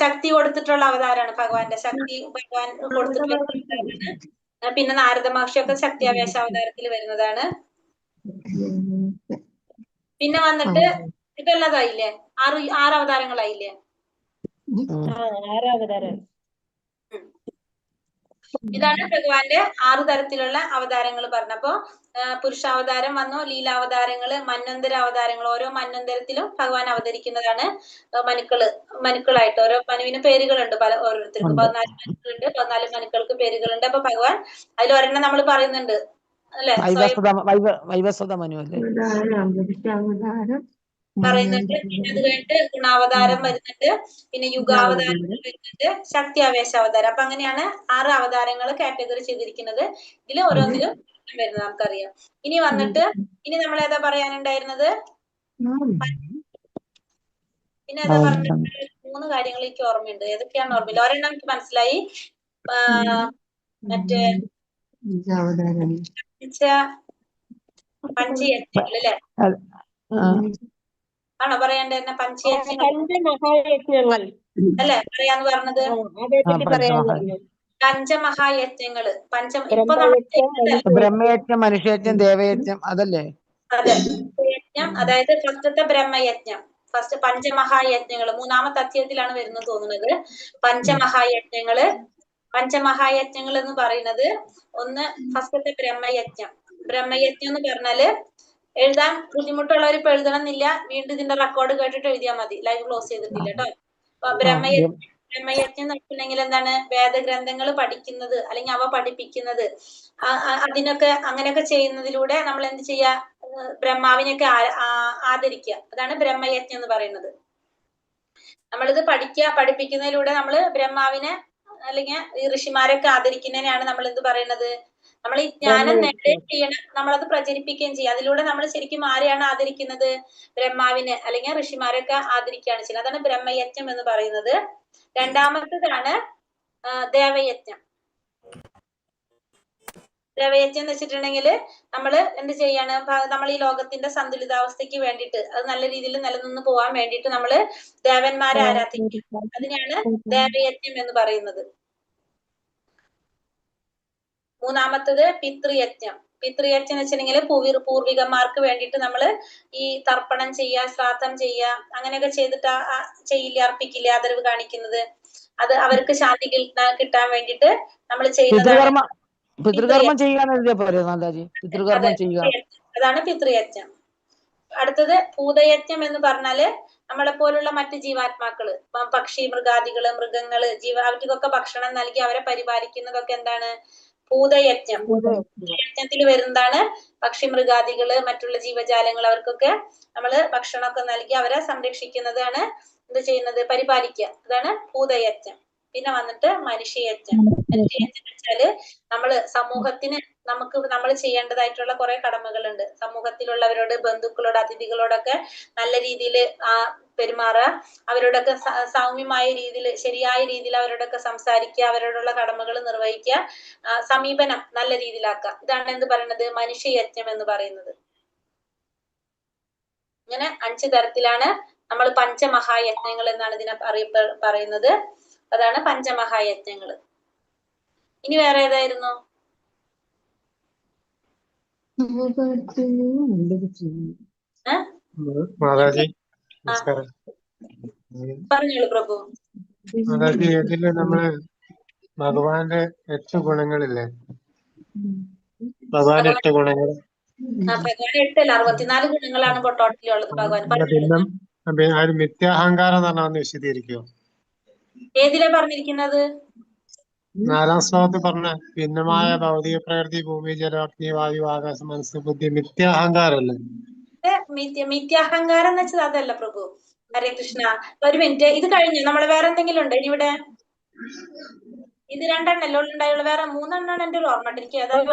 Speaker 2: ശക്തി കൊടുത്തിട്ടുള്ള അവതാരമാണ് ഭഗവാന്റെ ശക്തി ഭഗവാൻ കൊടുത്തിട്ടുള്ള അവതാരമാണ്. പിന്നെ നാരദ മഹർഷിയൊക്കെ ശക്തിയാവേശ അവതാരത്തിൽ വരുന്നതാണ്. പിന്നെ വന്നിട്ട് ഇതെല്ലാതായില്ലേ? 6 അവതാരങ്ങളായില്ലേ?
Speaker 1: 6 അവതാരം.
Speaker 2: ഇതാണ് ഭഗവാന്റെ 6 തരത്തിലുള്ള അവതാരങ്ങൾ പറഞ്ഞപ്പോ പുരുഷാവതാരം വന്നു, ലീലാവതാരങ്ങള്, മന്വന്തര അവതാരങ്ങൾ. ഓരോ മന്വന്തരത്തിലും ഭഗവാൻ അവതരിക്കുന്നതാണ് മനുക്കളായിട്ട്. ഓരോ മനുവിന് പേരുകളുണ്ട്, പല ഓരോരുത്തർക്കും 14 മനുക്കളുണ്ട്, 14 മനുക്കൾക്ക് പേരുകളുണ്ട്. അപ്പൊ ഭഗവാൻ അതിൽ ഒരെണ്ണം നമ്മൾ പറയുന്നുണ്ട് അല്ലെ,
Speaker 3: വൈവസ്വത മനു അല്ലേ
Speaker 2: പറയുന്നുണ്ട്. പിന്നെ അത് കഴിഞ്ഞിട്ട് ഗുണാവതാരം വരുന്നുണ്ട്, പിന്നെ യുഗാവതാരം വരുന്നുണ്ട്, ശക്തി ആവേശ അവതാരം. അപ്പൊ അങ്ങനെയാണ് 6 അവതാരങ്ങൾ കാറ്റഗറി ചെയ്തിരിക്കുന്നത്. ഇതിൽ ഓരോന്നിലും വരുന്നത് നമുക്കറിയാം. ഇനി വന്നിട്ട് ഇനി നമ്മൾ ഏതാ പറയാനുണ്ടായിരുന്നത്? പിന്നെ ഏതാ പറഞ്ഞിട്ട് 3 കാര്യങ്ങൾ എനിക്ക് ഓർമ്മയുണ്ട്. ഏതൊക്കെയാണെന്ന് ഓർമ്മയില്ല. ഒരെണ്ണം എനിക്ക് മനസ്സിലായി, മറ്റേ പഞ്ചയജ്ഞങ്ങൾ അല്ലെ, ആണോ പറയണ്ടായിരുന്ന? പഞ്ചയജ്ഞങ്ങൾ
Speaker 6: പഞ്ചമഹായജ്ഞങ്ങൾ
Speaker 2: അല്ലെ പറയാന്ന് പറഞ്ഞത്?
Speaker 6: അതേപ്പറ്റി പറയാൻ പറഞ്ഞു.
Speaker 2: പഞ്ചമഹായജ്ഞങ്ങള് ഇപ്പൊ നമ്മൾ
Speaker 3: ബ്രഹ്മയജ്ഞം, മനുഷ്യയജ്ഞം, ദേവയജ്ഞം അതല്ലേ?
Speaker 2: അതെ, യജ്ഞം അതായത് ഫസ്റ്റത്തെ ബ്രഹ്മയജ്ഞം, ഫസ്റ്റ് പഞ്ചമഹായജ്ഞങ്ങള് 3-ാമത്തെ അധ്യായത്തിലാണ് വരുന്നത് തോന്നുന്നത്. പഞ്ചമഹായജ്ഞങ്ങൾ എന്ന് പറയുന്നത് ഒന്ന് ഫസ്റ്റത്തെ ബ്രഹ്മയജ്ഞം. ബ്രഹ്മയജ്ഞം എന്ന് പറഞ്ഞാല് എഴുതാൻ ബുദ്ധിമുട്ടുള്ളവർ ഇപ്പൊ എഴുതണം എന്നില്ല, വീണ്ടും ഇതിന്റെ റെക്കോർഡ് കേട്ടിട്ട് എഴുതിയാൽ മതി. ലൈവ് ക്ലോസ് ചെയ്തിട്ടില്ല കേട്ടോ. ബ്രഹ്മയജ്ഞം എന്ന് വെച്ചിട്ടുണ്ടെങ്കിൽ എന്താണ്? വേദഗ്രന്ഥങ്ങൾ പഠിക്കുന്നത് അല്ലെങ്കിൽ അവ പഠിപ്പിക്കുന്നത്, അതിനൊക്കെ അങ്ങനെയൊക്കെ ചെയ്യുന്നതിലൂടെ നമ്മൾ എന്ത് ചെയ്യാ? ബ്രഹ്മാവിനെയൊക്കെ ആദരിക്കുക. അതാണ് ബ്രഹ്മയജ്ഞം എന്ന് പറയുന്നത്. നമ്മളിത് പഠിപ്പിക്കുന്നതിലൂടെ നമ്മൾ ബ്രഹ്മാവിനെ അല്ലെങ്കിൽ ഈ ഋഷിമാരൊക്കെ ആദരിക്കുന്നതിനാണ് നമ്മൾ എന്ത് പറയുന്നത്? നമ്മൾ ഈ ജ്ഞാനം നേടുകയും ചെയ്യണം, നമ്മളത് പ്രചരിപ്പിക്കുകയും ചെയ്യും. അതിലൂടെ നമ്മൾ ശരിക്കും ആരെയാണ് ആദരിക്കുന്നത്? ബ്രഹ്മാവിനെ അല്ലെങ്കിൽ ഋഷിമാരൊക്കെ ആദരിക്കുകയാണ് ചെയ്യുന്നത്. അതാണ് ബ്രഹ്മയജ്ഞം എന്ന് പറയുന്നത്. രണ്ടാമത്തേതാണ് ദേവയജ്ഞം. ദേവയജ്ഞം എന്ന് വെച്ചിട്ടുണ്ടെങ്കിൽ നമ്മൾ എന്ത് ചെയ്യാണ്? നമ്മൾ ഈ ലോകത്തിന്റെ സന്തുലിതാവസ്ഥയ്ക്ക് വേണ്ടിയിട്ട്, അത് നല്ല രീതിയിൽ നിലനിന്ന് പോകാൻ വേണ്ടിയിട്ട് നമ്മൾ ദേവന്മാരെ ആരാധിക്കും. അതിനെയാണ് ദേവയജ്ഞം എന്ന് പറയുന്നത്. മൂന്നാമത്തത് പിതൃയജ്ഞം. പിതൃയജ്ഞം എന്ന് വെച്ചിട്ടുണ്ടെങ്കിൽ പൂർവികന്മാർക്ക് വേണ്ടിയിട്ട് നമ്മൾ ഈ തർപ്പണം ചെയ്യുക, ശ്രാദ്ധം ചെയ്യുക, അങ്ങനെയൊക്കെ ചെയ്തിട്ട് ചെയ്യില്ല, അർപ്പിക്കില്ല, ആദരവ് കാണിക്കുന്നത്. അത് അവർക്ക് ശാന്തി കിട്ടാൻ വേണ്ടിയിട്ട് നമ്മൾ ചെയ്യുന്നതാണ്
Speaker 3: പിതൃകർമ്മം ചെയ്യുക.
Speaker 2: അതാണ് പിതൃയജ്ഞം. അടുത്തത് ഭൂതയജ്ഞം എന്ന് പറഞ്ഞാല് നമ്മളെ പോലുള്ള മറ്റ് ജീവാത്മാക്കള്, പക്ഷി, മൃഗാദികള്, മൃഗങ്ങള്, അവർക്കൊക്കെ ഭക്ഷണം നൽകി അവരെ പരിപാലിക്കുന്നതൊക്കെ എന്താണ്? ഭൂതയജ്ഞം. ഭൂതയജ്ഞത്തിൽ വരുന്നതാണ് പക്ഷി, മൃഗാദികള്, മറ്റുള്ള ജീവജാലങ്ങൾ, അവർക്കൊക്കെ നമ്മള് ഭക്ഷണമൊക്കെ നൽകി അവരെ സംരക്ഷിക്കുന്നതാണ് എന്ത് ചെയ്യുന്നത്? പരിപാലിക്കുക. അതാണ് ഭൂതയജ്ഞം. പിന്നെ വന്നിട്ട് മനുഷ്യയജ്ഞം. മനുഷ്യയജ്ഞം വെച്ചാല് നമ്മള് സമൂഹത്തിന് നമ്മൾ ചെയ്യേണ്ടതായിട്ടുള്ള കുറെ കടമകളുണ്ട്. സമൂഹത്തിലുള്ളവരോട്, ബന്ധുക്കളോട്, അതിഥികളോടൊക്കെ നല്ല രീതിയിൽ പെരുമാറുക, അവരോടൊക്കെ സൗമ്യമായ രീതിയിൽ, ശരിയായ രീതിയിൽ അവരോടൊക്കെ സംസാരിക്കുക, അവരോടുള്ള കടമകൾ നിർവഹിക്കുക, സമീപനം നല്ല രീതിയിലാക്കുക. ഇതാണ് എന്ത് പറയുന്നത്? മനുഷ്യയജ്ഞം എന്ന് പറയുന്നത്. ഇങ്ങനെ 5 തരത്തിലാണ് നമ്മൾ പഞ്ചമഹായജ്ഞങ്ങൾ എന്നാണ് ഇതിനെ പറയുന്നത്. അതാണ് പഞ്ചമഹായജ്ഞങ്ങൾ. ഇനി വേറെ ഏതായിരുന്നു? പറഞ്ഞോളൂ പ്രഭു.
Speaker 10: അതായത് ഇതില് നമ്മള് ഭഗവാന്റെ 8 ഗുണങ്ങളില്ലേ? ഭഗവാൻ 8 ഗുണങ്ങൾ.
Speaker 2: ഭഗവാൻ 8 അല്ല 64 ഗുണങ്ങളാണ് ടോട്ടലുള്ളത് ഭഗവാൻ.
Speaker 10: മിഥ്യാഹങ്കാരം എന്ന് പറഞ്ഞാൽ ഒന്ന് വിശദീകരിക്കുമോ?
Speaker 2: ഏതിലാ പറഞ്ഞിരിക്കുന്നത്?
Speaker 10: 4-ാം ശ്ലോകത്തിൽ പറഞ്ഞ ഭിന്നമായ ഭൗതിക പ്രകൃതി, ഭൂമി, ജലാഗ്നി, വായു, ആകാശം, മനസ്സ്, ബുദ്ധി, മിഥ്യാഹങ്കാരല്ലേ?
Speaker 2: മിഥ്യാഹങ്കാരം എന്ന് വെച്ചത് അതല്ല പ്രഭു. ഹരേ കൃഷ്ണ. ഒരു മിനിറ്റ്, ഇത് കഴിഞ്ഞു. നമ്മള് വേറെ എന്തെങ്കിലും ഉണ്ടോ ഇനി ഇവിടെ? ഇത് 2 എണ്ണല്ലേ ഉണ്ടായുള്ളൂ, വേറെ 3 എണ്ണമാണ് എന്റെ ഒരു ഓർമ്മ. എനിക്ക്